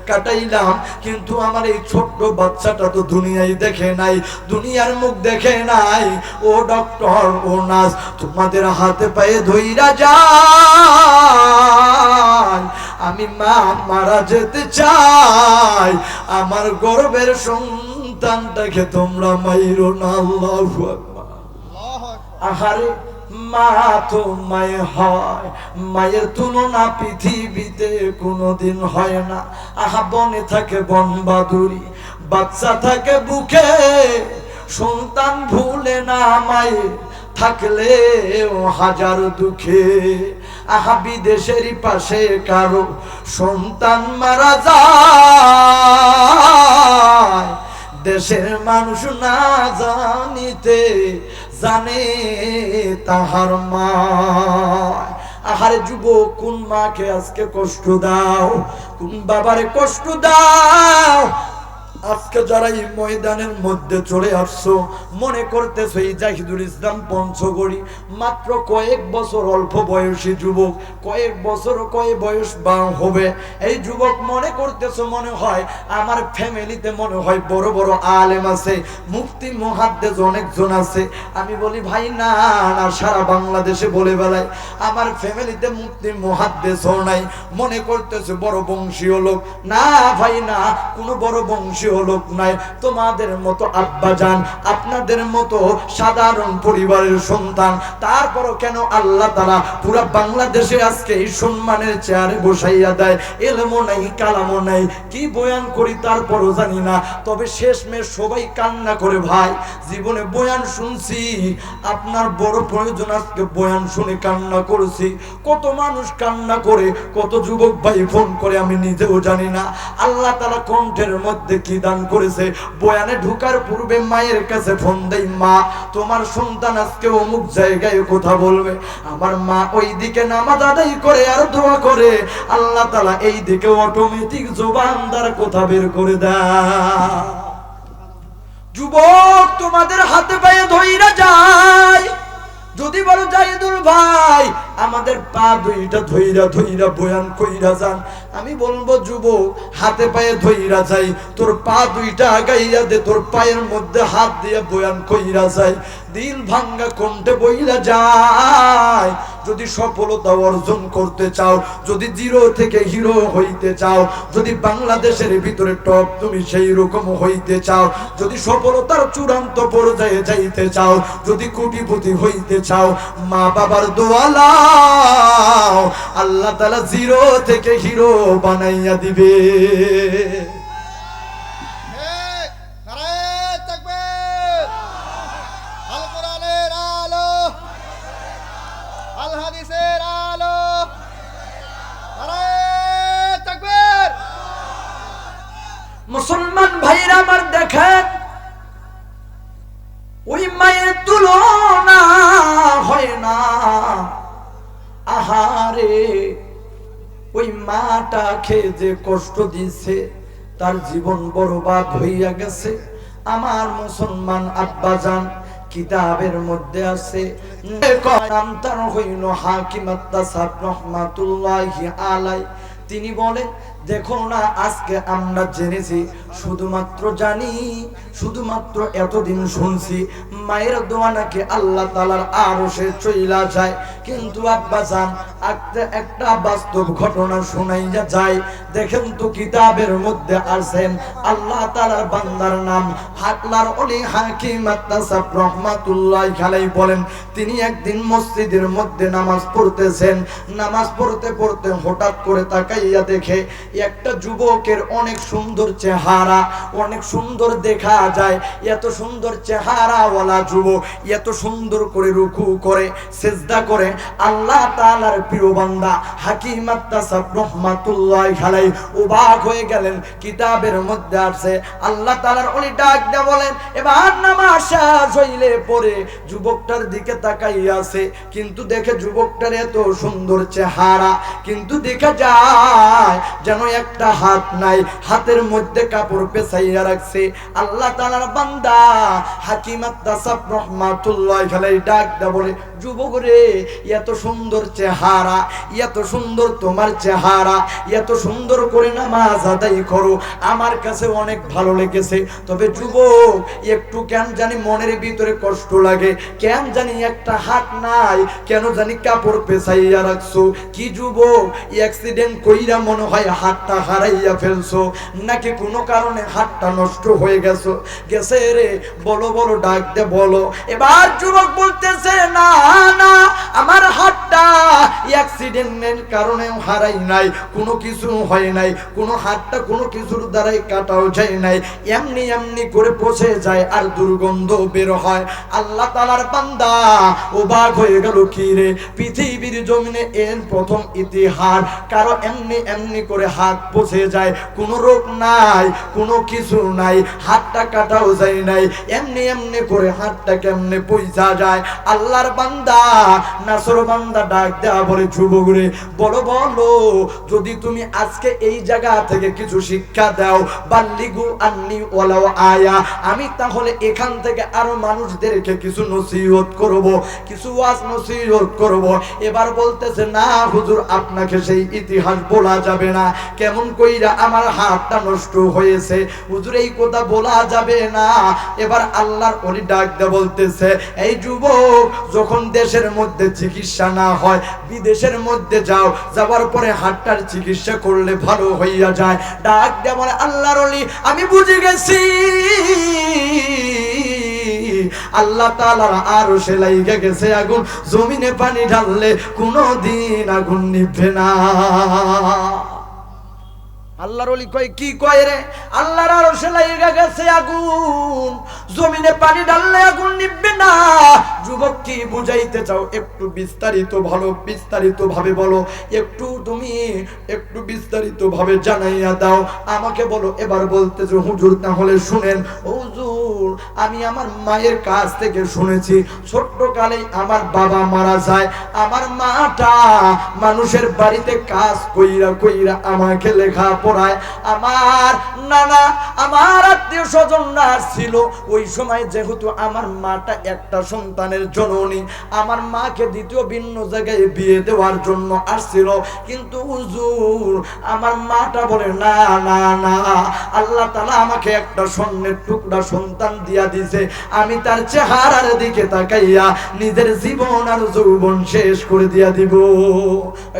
কাটাইলাম, কিন্তু আমার এই ছোট্ট বাচ্চাটা তো দুনিয়ায় দেখে নাই, দুনিয়ার মুখ দেখে নাই। ও ডক্টর, ও নার্স, তোমাদের হাতে পায়ে ধইরা যায়, আমি মা মারা যেতে চাই, আমার গর্বের সন্তানটাকে তোমরা মাইরো না। আল্লাহু আকবার। আহারে মা তো মায়ে হয়, মায়ের তুলনা পৃথিবীতে কোনোদিন হয় না। আহা বনে থাকে বন বাদুরি, বাচ্চা থাকে বুকে, সন্তান ভুলে না মায়ে থাকলে হাজার দুঃখে। আহা বিদেশের পাশে কারো সন্তান মারা যায়, দেশের মানুষ না জানিতে জানে তাহার মা। আহারে যুবক, কোন মাকে আজকে কষ্ট দাও, কোন বাবারে কষ্ট দাও? আজকে যারা এই ময়দানের মধ্যে চলে আসছো, মনে করতেছো এই জাহিদুল ইসলাম পঞ্চগড়ি মাত্র কয়েক বছর অল্প বয়সী যুবক, কয়েক বছর কয়েক বয়স বা হবে এই যুবক মনে করতেছো মনে হয় আমার ফ্যামিলিতে মনে হয় বড় বড় আলেম আছে, মুফতি মুহাদ্দিস অনেকজন আছে। আমি বলি ভাই না না, সারা বাংলাদেশে বলে বেলায় আমার ফ্যামিলিতে মুফতি মুহাদ্দিসও নাই, মনে করতেছো বড় বংশীয় লোক। না ভাই না, কোনো বড় বংশীয় লোক নাই, তোমাদের মতো আব্বা জান, আপনাদের মতো সাধারণ পরিবারের সন্তান। তারপরও কেন আল্লাহ তাআলা পুরো বাংলাদেশে আজকে এই সম্মানের চেয়ারে বসাইয়া দেয়? ইলমও নাই, কালামও নাই, কি বয়ান করি তারপরও জানি না। তবে শেষমেশ সবাই কান্না করে ভাই, জীবনে বয়ান শুনছি, আপনার বড় প্রয়োজন আজকে বয়ান শুনে কান্না করেছি। কত মানুষ কান্না করে, কত যুবক ভাই ফোন করে, আমি নিজেও জানি না। আল্লাহ তাআলা কণ্ঠের মধ্যে কি দান করেছে। বয়ানে ঢুকার পূর্বে মায়ের কাছে ফোন দেই, মা তোমার সন্তান আজকে অমুক জায়গায় কথা বলবে। আমার মা ওই দিকে নামাজ আদায় করে আর দোয়া করে, আল্লাহ তাআলা এই দিকে অটোমেটিক জবান দ্বারা কথা বের করে দেয়। যুবক, তোমাদের হাতে পায়ে ধইরা যায়। যদি বলো জাহিদুল ভাই আমাদের পা দুইটা ধইরা ধইরা বয়ান কইরা যান, আমি বলবো যুবক হাতে পায়ে ধইরা যাই, তোর পা দুইটা আগাইয়া দে, তোর পায়ের মধ্যে হাত দিয়ে বয়ান কইরা যাই, দিল ভাঙ্গা কণ্ঠে বইলা যায়। যদি সফলতা অর্জন করতে চাও, যদি জিরো থেকে হিরো হইতে চাও, যদি বাংলাদেশের ভিতরে টপ তুমি সেই রকম হইতে চাও, যদি সফলতার চূড়ান্ত পর্যায়ে যাইতে চাও, যদি কোটিপতি হইতে চাও, মা বাবার দোয়া লাও, আল্লাহ তাআলা জিরো থেকে হিরো বানাইয়া দিবে। মুসলমান ভাইরা আমার দেখেন, ওই মায়ের তুলনা হয় না। আহারে ওই মাটা খেয়ে যে কষ্ট দিছে, তার জীবন বরবাদ হইয়া গেছে। আমার মুসলমান আব্বা জান, কিতাবের মধ্যে আছে, নাম তার হইল হাকিম আত-তাসাব রাহমাতুল্লাহি আলাই। তিনি বলেন, দেখো না আজকে আমরা জেনেছি, শুধুমাত্র জানি, শুধুমাত্র এতদিন শুনছি মায়ের দোয়া নাকি আল্লাহ তাআলার আরশে চইলা যায়। কিন্তু আব্বা জান একটা বাস্তব ঘটনা শুনাইয়া যায়। দেখেন তো কিতাবের মধ্যে আছেন আল্লাহ তাআলার বান্দার নাম আল্লাহর ওলি হাকিম আত-তাসাব রাহমাতুল্লাহি আলাইহি বলেন, তিনি একদিন মসজিদের মধ্যে নামাজ পড়তেছেন। নামাজ পড়তে পড়তে হঠাৎ করে তাকাইয়া দেখে একটা যুবকের অনেক সুন্দর চেহারা, অনেক সুন্দর দেখা যায়, এত সুন্দর চেহারাওয়ালা যুবক এত সুন্দর করে রুকু করে সিজদা করে আল্লাহ তাআলার প্রিয় বান্দা হাকিম আত-তাসাব রাহমাতুল্লাহি আলাইহি অবাক হয়ে গেলেন। কিতাবের মধ্যে আছে আল্লাহ তাআলার ওলি ডাক দিয়ে বলেন, এবার নামাজ শেষ হইলে পরে যুবকটার দিকে তাকাইয়া আছে, কিন্তু দেখে যুবকটার এত সুন্দর চেহারা, কিন্তু দেখা যায় যেন একটা হাত নাই, হাতের মধ্যে কাপড় পেঁচাইয়া রাখছে। আল্লাহ তাআলার বান্দা হাকিম আত-তাসাব রাহমাতুল্লাহি আলাইহি ডাক দিয়ে বলে, যুবক রে, এত সুন্দর চেহারা, এত সুন্দর তোমার চেহারা, এত সুন্দর করে নামাজ আদায় করো, আমার কাছে অনেক ভালো লেগেছে। তবে যুবক, একটু কেন জানি মনের ভিতরে কষ্ট লাগে, কেন জানি একটা হাত নাই, কেন জানি কাপড় পেঁচাইয়া রাখছো। কি যুবক, অ্যাক্সিডেন্ট কইরা মনে হয় হাতটা হারাইয়া ফেলছো, নাকি কোনো কারণে হাতটা নষ্ট হয়ে গেছে রে? বলো বলো, ডাক দে বলো। এবার যুবক বলতেছে, না না, আমার হাতটা অ্যাক্সিডেন্টের কারণে হারাই নাই, কোনো কিছু হয় নাই, কোনো হাতটা কোনো কিছুর দ্বারাই কাটাও যায় নাই, এমনি এমনি করে পচে যায় আর দুর্গন্ধ বের হয়। আল্লাহ তাআলার বান্দা অবাক হয়ে গেল, কি রে, পৃথিবীর জমিনে এর প্রথম ইতিহাস কারো এমনি এমনি করে হাত পচে যায়, কোনো রোগ নাই, কোনো কিছু নাই, হাতটা কাটাও যায় নাই, এমনি এমনি করে হাতটা কেমনে পয়সা যায়? আল্লাহর বান্দা নাসর বান্দা ডাক দেয়া বলে, যুবক রে, বলো বলো, যদি তুমি আজকে এই জায়গা থেকে কিছু শিক্ষা দাও, বাল্লিগু আন্নি ওয়ালাউ আয়া, আমি তাহলে এখান থেকে আরো মানুষদেরকে কিছু নসিহত করব, কিছু ওয়াজ নসিহত করব। এবার বলতেছে, না হুজুর, আপনাকে সেই ইতিহাস বলা যাবে না, কেমন কইরা আমার হাতটা নষ্ট হয়েছে, হুজুর এই কথা বলা যাবে না। এবার আল্লাহর ওলি ডাক দিয়ে বলতেছে, এই যুবক, যখন দেশের মধ্যে চিকিৎসা না হয়, বিদেশের মধ্যে যাও, যাওয়ার পরে হাতটার চিকিৎসা করলে ভালো হইয়া যায়। ডাক দিয়ে বলে, আল্লাহর ওলি, আমি বুঝে গেছি, আল্লাহ তাআলার আরশে লাইগা গেছে আগুন, জমিনে পানি ঢাললে কোনোদিন আগুন নিভবে না। আল্লাহর ওলি কয়, কি কয় রে? আল্লাহর আরশে লাইগা গেছে আগুন, জমিনে পানি ঢাললে আগুন নিভবে না। যুবক, কি বুঝাইতে চাও? একটু বিস্তারিত ভাবে বলো, তুমি একটু বিস্তারিত ভাবে জানাইয়া দাও আমাকে, বলো। এবার বলতেছে, হুজুর তাহলে শুনেন। হুজুর, আমি আমার মায়ের কাছ থেকে শুনেছি, ছোট্টকালেই আমার বাবা মারা যায়, আমার মাটা মানুষের বাড়িতে কাজ কইরা কইরা আমাকে লেখা পড়ায়, আমার নানা আমার আত্মীয় স্বজনরা ছিল, ওই সময় যেহেতু আমার মাটা একটা সন্তানের জননী, আমার মাকে দ্বিতীয় ভিন্ন জায়গায় বিয়ে দেওয়ার জন্য আসছিল, কিন্তু হুজুর আমার মাটা বলে, না না না, আল্লাহ তাআলা আমাকে একটা স্বর্ণের টুকরা সন্তান দিয়া দিয়েছে, আমি তার চেহারার দিকে তাকাইয়া নিজের জীবন আর যৌবন শেষ করে দিয়া দিব।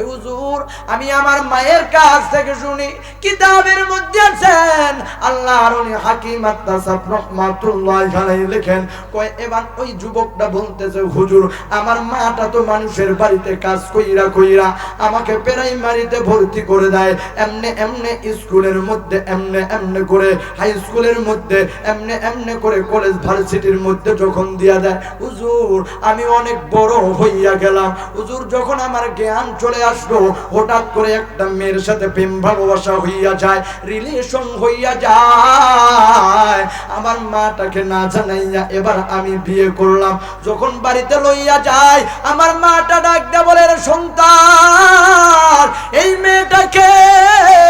হুজুর, আমি আমার মায়ের কাছ থেকে শুনি, কিতাবের মধ্যে আছেন আল্লাহর ওলি হাকিম আত-তাসাব রাহমাতুল্লাহি আলাইহি লেখেন, কয় এবার ওই যুবকটা বলতেছে, হুজুর আমার মাটা তো মানুষের বাড়িতে কাজ কইরা কইরা আমাকে প্রাইমারিতে ভর্তি করে দেয়, এমনে এমনে স্কুলের মধ্যে, এমনে এমনে করে হাই স্কুলের মধ্যে, এমনে এমনে করে কলেজ ভার্সিটির মধ্যে যখন দিয়া দেয়, হুজুর আমি অনেক বড় হইয়া গেলাম। হুজুর, যখন আমার জ্ঞান চলে আসলো, হঠাৎ করে একটা মেয়ের সাথে প্রেম ভালোবাসা হইয়া যায়, রিলেশন হইয়া যায়, আমার মাটাকে না জানাইয়া এবার আমি বিয়ে করলাম। যখন বাড়িতে লইয়া যায়, আমার মাটা ডাক দেয়া বলে, সন্তান এই মেয়েটাকে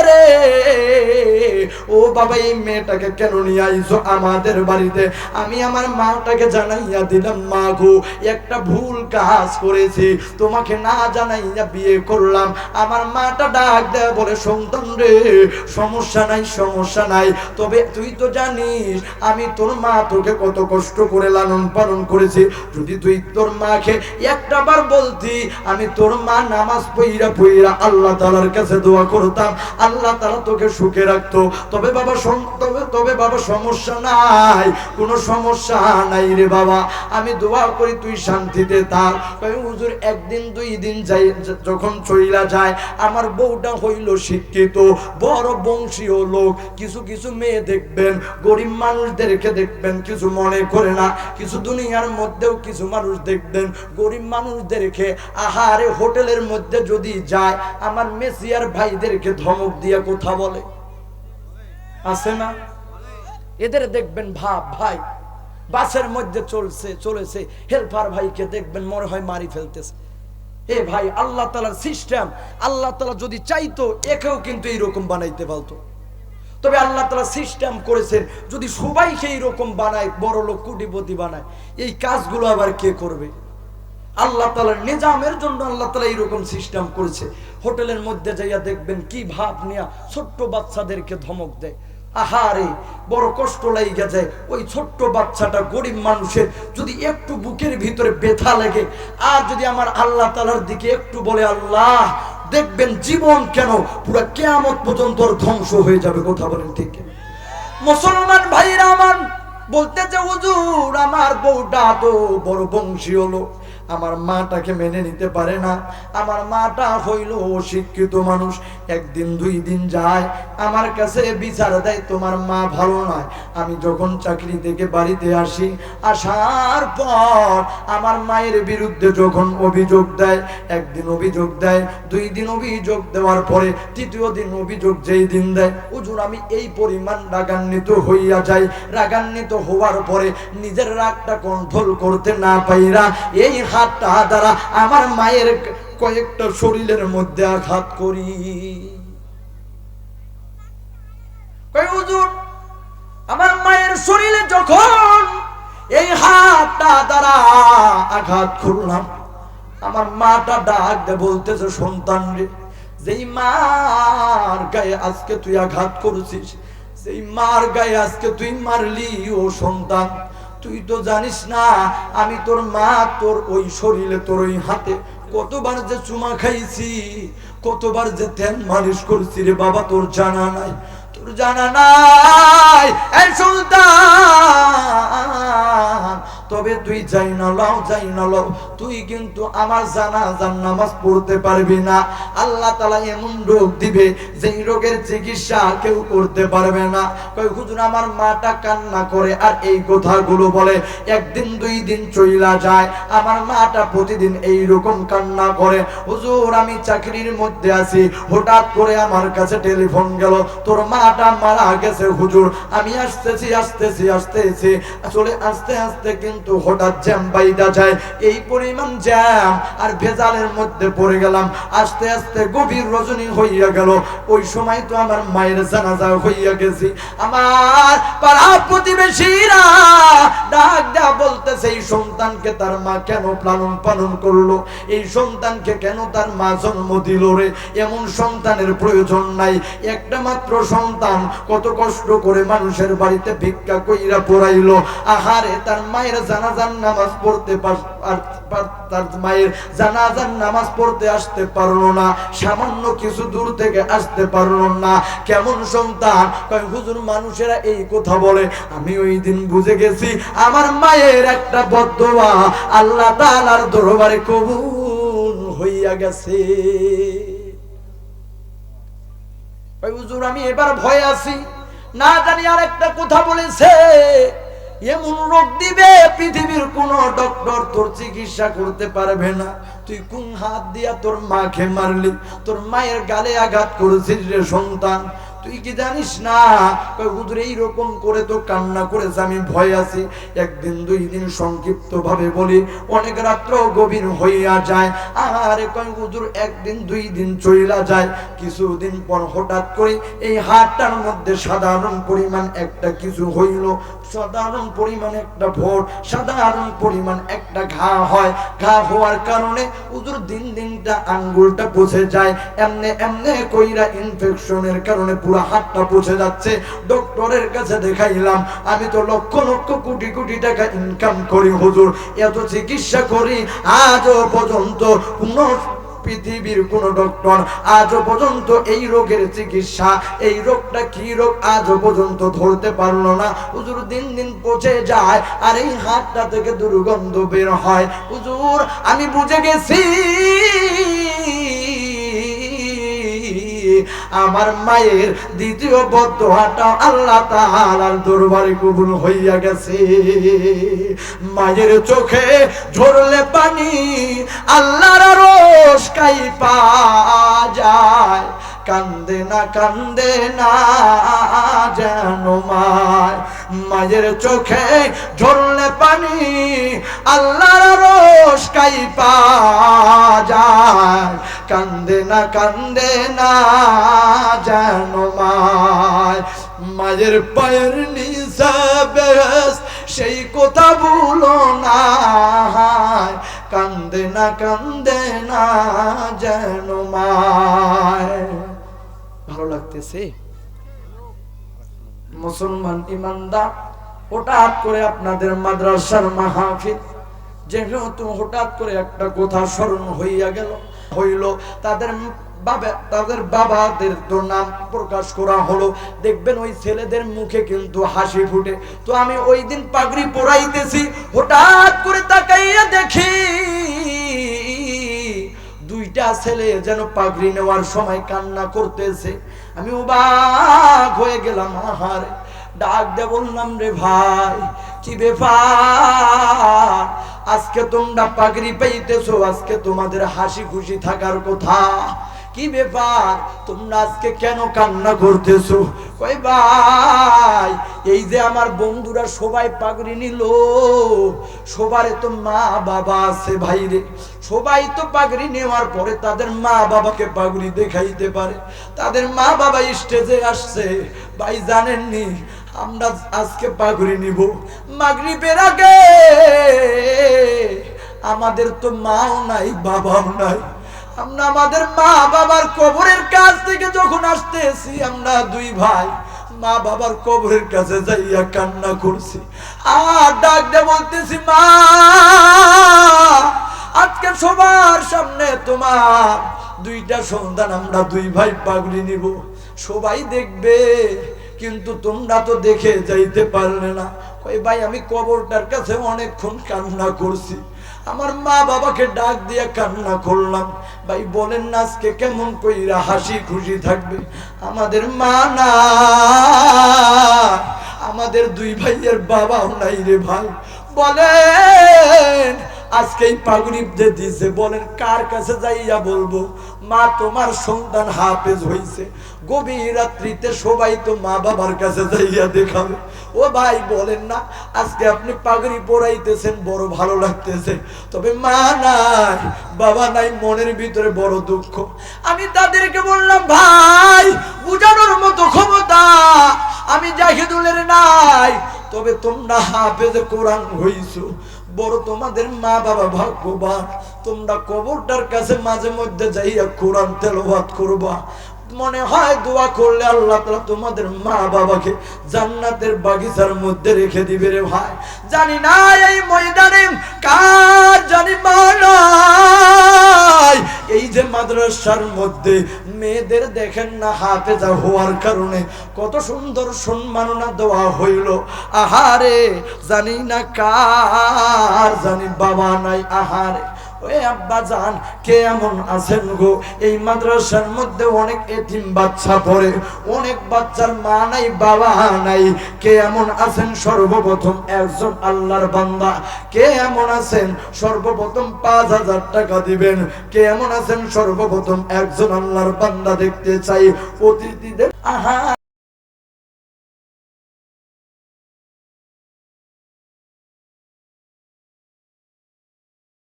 রে, ও বাবা এই মেয়েটাকে কেন নিয়ে আইছো আমাদের বাড়িতে? আমি আমার মাটাকে জানাইয়া দিলাম, মা গো একটা ভুল কাজ করেছি, তোমাকে না জানাইয়া বিয়ে করলাম। আমার মাটা ডাক দেয়া বলে, সন্তান রে, সমস্যা নাই, তবে তুই তো জানিস আমি তোর মা তোকে কত কষ্ট করে লালন পালন করেছি, যদি তুই তোর মাকে একটা বার বলতি, আমি তোর মা নামাজ পইরা আল্লাহ তাআলার কাছে দোয়া করতাম, আল্লাহ তাআলা তোকে সুখে রাখতো। তবে বাবা সমস্যা নাই, কোনো সমস্যা নাই রে বাবা, আমি দোয়া করি তুই শান্তিতে থাক। কই হুজুর একদিন দুই দিন যাই যখন চইলা যায়, আমার বউটা হইল শিক্ষিত বড় বংশীয় লোক। কিছু কিছু মেয়ে দেখবেন, গরিব মানুষদেরকে দেখবেন কিছু মনে করে না, কিছু দুনিয়ার মধ্যেও কিছু মানুষ দেখবেন গরিব মানুষদেরকে আহারে হোটেলের মধ্যে যদি যায় আমার মেসিয়ার ভাইদেরকে ধমক দিয়ে কথা বলে, আছে না? এদের দেখবেন ভাই বাসের মধ্যে চলেছে হেল্পার ভাইকে দেখবেন মনে হয় মারি ফেলতেছে। এ ভাই, আল্লাহ তাআলার সিস্টেম, আল্লাহ তাআলা যদি চাইতো একেও কিন্তু এইরকম বানাইতে পারতো। তবে আল্লাহ তাআলা সিস্টেম করেছেন যদি সবাইকে এইরকম বানায়, বড় লোক কোটিপতি বানায়, এই কাজগুলো আবার কে করবে? আল্লাহ তাআলার নিজামের জন্য আল্লাহ তাআলা এইরকম সিস্টেম করেছে। হোটেলের মধ্যে যাইয়া দেখবেন কি ভাব নিয়া ছোট্ট বাচ্চাদেরকে ধমক দেয়। আহারে বড় কষ্ট লাগা যায়। ওই ছোট্ট বাচ্চাটা গরিব মানুষের যদি একটু বুকের ভিতরে ব্যথা লাগে আর যদি আমার আল্লাহ তাআলার দিকে একটু বলে আল্লাহ, দেখবেন জীবন কেন পুরো কিয়ামত পর্যন্ত ধ্বংস হয়ে যাবে। কথা বলেন ঠিক কিনা? মুসলমান ভাইরা আমার বলতেছে হুজুর আমার বউটা তো বড় বংশীয় লোক, আমার মাটাকে মেনে নিতে পারে না, আমার মাটা হইল অশিক্ষিত মানুষ। একদিন দুই দিন যায় আমার কাছে বিচার দেয় তোমার মা ভালো নয়। আমি যখন চাকরি থেকে বাড়িতে আসি, আসার পর আমার মায়ের বিরুদ্ধে যখন অভিযোগ দেয়, একদিন অভিযোগ দেয়, দুই দিন অভিযোগ দেওয়ার পরে তৃতীয় দিন অভিযোগ যেই দিন দেয়, হুজুর আমি এই পরিমাণ রাগান্বিত হইয়া যাই। রাগান্বিত হওয়ার পরে নিজের রাগটা কন্ট্রোল করতে না পাইরা এই হাতটা দ্বারা আমার মায়ের কয়েকটা শরীরের মধ্যে আঘাত করি। হুজুর আমার মায়ের শরীরে যখন এই হাতটা দ্বারা আঘাত করলাম, আমার মাটা ডাক দে বলতেছে সন্তান রে, যেই মার গায়ে আজকে তুই আঘাত করেছিস, সেই মার গায়ে আজকে তুই মারলি, ও সন্তান তুই তো জানিস না আমি তোর মা, তোর ওই শরীরে তোর ওই হাতে কতবার যে চুমা খাইছি, কতবার যে তেল মালিশ করছি রে বাবা, তোর জানা নাই, তোর জানা নাই। এই সন্তান তবে তুই যাই না লও, তুই কিন্তু আমার জানাজার নামাজ পড়তে পারবি না। আল্লাহ তাআলা এমন রোগ দিবে যেই রোগের চিকিৎসা কেউ করতে পারবে না। কই হুজুর আমার মাটা কান্না করে আর এই কথাগুলো বলে। একদিন দুই দিন চইলা যায়, আমার মাটা প্রতিদিন এই রকম কান্না করে। হুজুর আমি চাকরির মধ্যে আছি, হঠাৎ করে আমার কাছে টেলিফোন গেল, তোর মাটা মারা গেছে হুজুর। আমি আসতেছি আসলে আস্তে আস্তে কিন্তু হঠাৎ জ্যাম বাইদা যায়, এই পরিমাণ জ্যাম আর ভেজালের মধ্যে পড়ে গেলাম। আস্তে আস্তে গভীর রজনী হইয়া গেল, ওই সময় তো আমার মায়ের জানাজা হইয়া গেছি। আমার পাড়া প্রতিবেশীরা ডাক দেয়া বলতেছে এই সন্তানকে তার মা কেন পালন করলো, এই সন্তানকে কেন তার মা জন্ম দিল রে, এমন সন্তানের প্রয়োজন নাই। একটা মাত্র সন্তান কত কষ্ট করে মানুষের বাড়িতে ভিক্ষা কইরা পড়াইলো, আহারে তার মায়ের জানাজার নামাজ পড়তে তার মায়ের জানাজার নামাজ পড়তে আসতে পারলো না, সামান্য কিছু দূর থেকে আসতে পারলো না। কেমন সন্তান? কয় হুজুর মানুষেরা এই কথা বলে, আমি ওই দিন বুঝে গেছি আমার মায়ের একটা বদদোয়া আল্লাহ তাআলার দরবারে কবুল হইয়া গেছে। কয় হুজুর আমি এবার ভয় আছি, না জানি আর একটা কথা বলেছে, এমন রোগ দিবে পৃথিবীর কোন ডক্টর তোর চিকিৎসা করতে পারবে না। তুই কোন হাত দিয়া তোর মাকে মারলি, তোর মায়ের গালে আঘাত করেছিস রে সন্তান, তুই কি জানিস না? হুজুর এইরকম করে তো কান্না করেছে, আমি ভয় আছি। একদিন দুই দিন সংক্ষিপ্ত ভাবে বলি, অনেক রাত্র গভীর হইয়া যায়। আরে কয় হুজুর একদিন দুই দিন চইলা যায়, কিছুদিন পর হঠাৎ করে এই হাতটার মধ্যে সাধারণ পরিমাণ একটা কিছু হইল, সাধারণ পরিমাণ একটা ভোট, সাধারণ পরিমাণ একটা ঘা হয়। ঘা হওয়ার কারণে হুজুর দিন দিনটা আঙ্গুলটা পচে যায়, এমনে কইরা ইনফেকশনের কারণে পুরো হাতটা পচে যাচ্ছে। ডক্টরের কাছে দেখাইলাম, আমি তো লক্ষ লক্ষ কোটি কোটি টাকা ইনকাম করি হুজুর, এত চিকিৎসা করি, আজও পর্যন্ত পৃথিবীর কোন ডক্টর আজও পর্যন্ত এই রোগের চিকিৎসা, এই রোগটা কি রোগ আজও পর্যন্ত ধরতে পারলো না। হুজুর দিন দিন পচে যায় আর এই হাতটা থেকে দুর্গন্ধ বের হয়। হুজুর আমি বুঝে গেছি আমার মায়ের দ্বিতীয় বদদোয়াটা আল্লাহ তাআলার দরবারে কবুল হইয়া গেছে। মায়ের চোখে ঝরলে পানি আল্লাহর আরশ কাঁইপা যায়, কান্দে না যেন মায়ের চোখে ঝরলে পানি আল্লাহর আরশ কাঁইপা যায়, কান্দে না যেন মায়ের পায়ের নিচে বেশ সেই কথা ভুলো না, কান্দে না যেন মায়। ভালো লাগতেছে মুসলমান ইমানদার? হঠাৎ করে আপনাদের মাদ্রাসার মাহফিল, যেহেতু হঠাৎ করে একটা কথা স্মরণ হইয়া গেল, হইল তাদের বাবাদের তো নাম প্রকাশ করা হলো, দেখবেন ওই ছেলেদের মুখে কিন্তু হাসি ফুটে। তো আমি ওই দিন পাগড়ি পরাইতেছি, হঠাৎ করে তাকাইয়া দেখি দুইটা ছেলে যেন পাগড়ি নেওয়ার সময় কান্না করতেছে। আমি অবাক হয়ে গেলাম, আহারে। ডাক দিয়ে বললাম, রে ভাই কি ব্যাপার, আজকে তোমরা পাগড়ি পাইতেছো, আজকে তোমাদের হাসি খুশি থাকার কথা, কি ব্যাপার তোমরা আজকে কেন কান্না করতেছো? কই ভাই এই যে আমার বন্ধুরা সবাই পাগড়ি নিল, সবারে তো মা বাবা আছে ভাই রে, সবাই তো পাগড়ি নেওয়ার পরে তাদের মা বাবাকে পাগড়ি দেখাইতে পারে, তাদের মা বাবা স্টেজে আসছে। ভাই জানেননি আমরা আজকে পাগড়ি নিব, মাগরিবের আগে আমাদের তো মাও নাই বাবাও নাই, আমরা আমাদের মা বাবার কবরের কাছ থেকে যখন আসতেছি, আমরা দুই ভাই মা বাবার কবরের কাছে যাইয়া কান্না করছি, আর ডাক দিয়ে বলতেছি, মা আজকে সবার সামনে তোমার দুইটা সন্তান, আমরা দুই ভাই পাগড়ি নিব, সবাই দেখবে, কিন্তু তোমরা তো দেখে যাইতে পারলে না। কই ভাই আমি কবরটার কাছে অনেকক্ষণ কান্না করছি, আমার মা বাবাকে ডাক দিয়ে কান্না করলাম। ভাই বলেন না আজকে কেমন কইরা হাসি খুশি থাকবে? আমাদের মা না, আমাদের দুই ভাইয়ের বাবাও নাই রে ভাই। বলেন আজকে এই পাগড়ি দিছে, বলেন কার কাছে যাইয়া বলবো মা তোমার সন্তান হাফেজ হইছে? গভীর রাত্রিতে সবাই তো মা বাবার কাছে যাইয়া দেখাবে। ও ভাই বলেন না আজকে আপনি পাগড়ি পরাইতেছেন, বড় ভালো লাগতেছে, তবে মা নাই বাবা নাই, মনের ভিতরে বড় দুঃখ। আমি তাদেরকে বললাম, ভাই বুঝানোর মতো ক্ষমতা আমি জাহিদুলের নাই, তবে তোমরা হাফেজে কোরআন হইছো, বড় তোমাদের মা বাবা ভাগ্যবান, তোমরা কবরটার কাছে মাঝে মধ্যে যাইয়া কোরআন তেলাওয়াত করবা, মনে হয় দোয়া করলে আল্লাহ তাআলা তোমাদের মা বাবাকে জান্নাতের বাগিচার মধ্যে রেখে দিবে রে ভাই। জানি না এই ময়দানে কার জানি মা নাই। এই যে মাদ্রাসার মধ্যে মেয়েদের দেখেন না হাফেজা হওয়ার কারণে কত সুন্দর সম্মাননা দেওয়া হইল, আহারে জানি না কার জানি বাবা নাই, আহারে ওই আব্বা জান কে এমন আছেন গো? এই মাদ্রাসার মধ্যে অনেক এতিম বাচ্চা পড়ে, অনেক বাচ্চার মা নাই বাবা নাই, কে এমন আছেন সর্বপ্রথম একজন আল্লাহর বান্দা? কে এমন আছেন সর্বপ্রথম 5000 টাকা দিবেন? কে এমন আছেন সর্বপ্রথম একজন আল্লাহর বান্দা দেখতে চাই অতিথিদের? আহা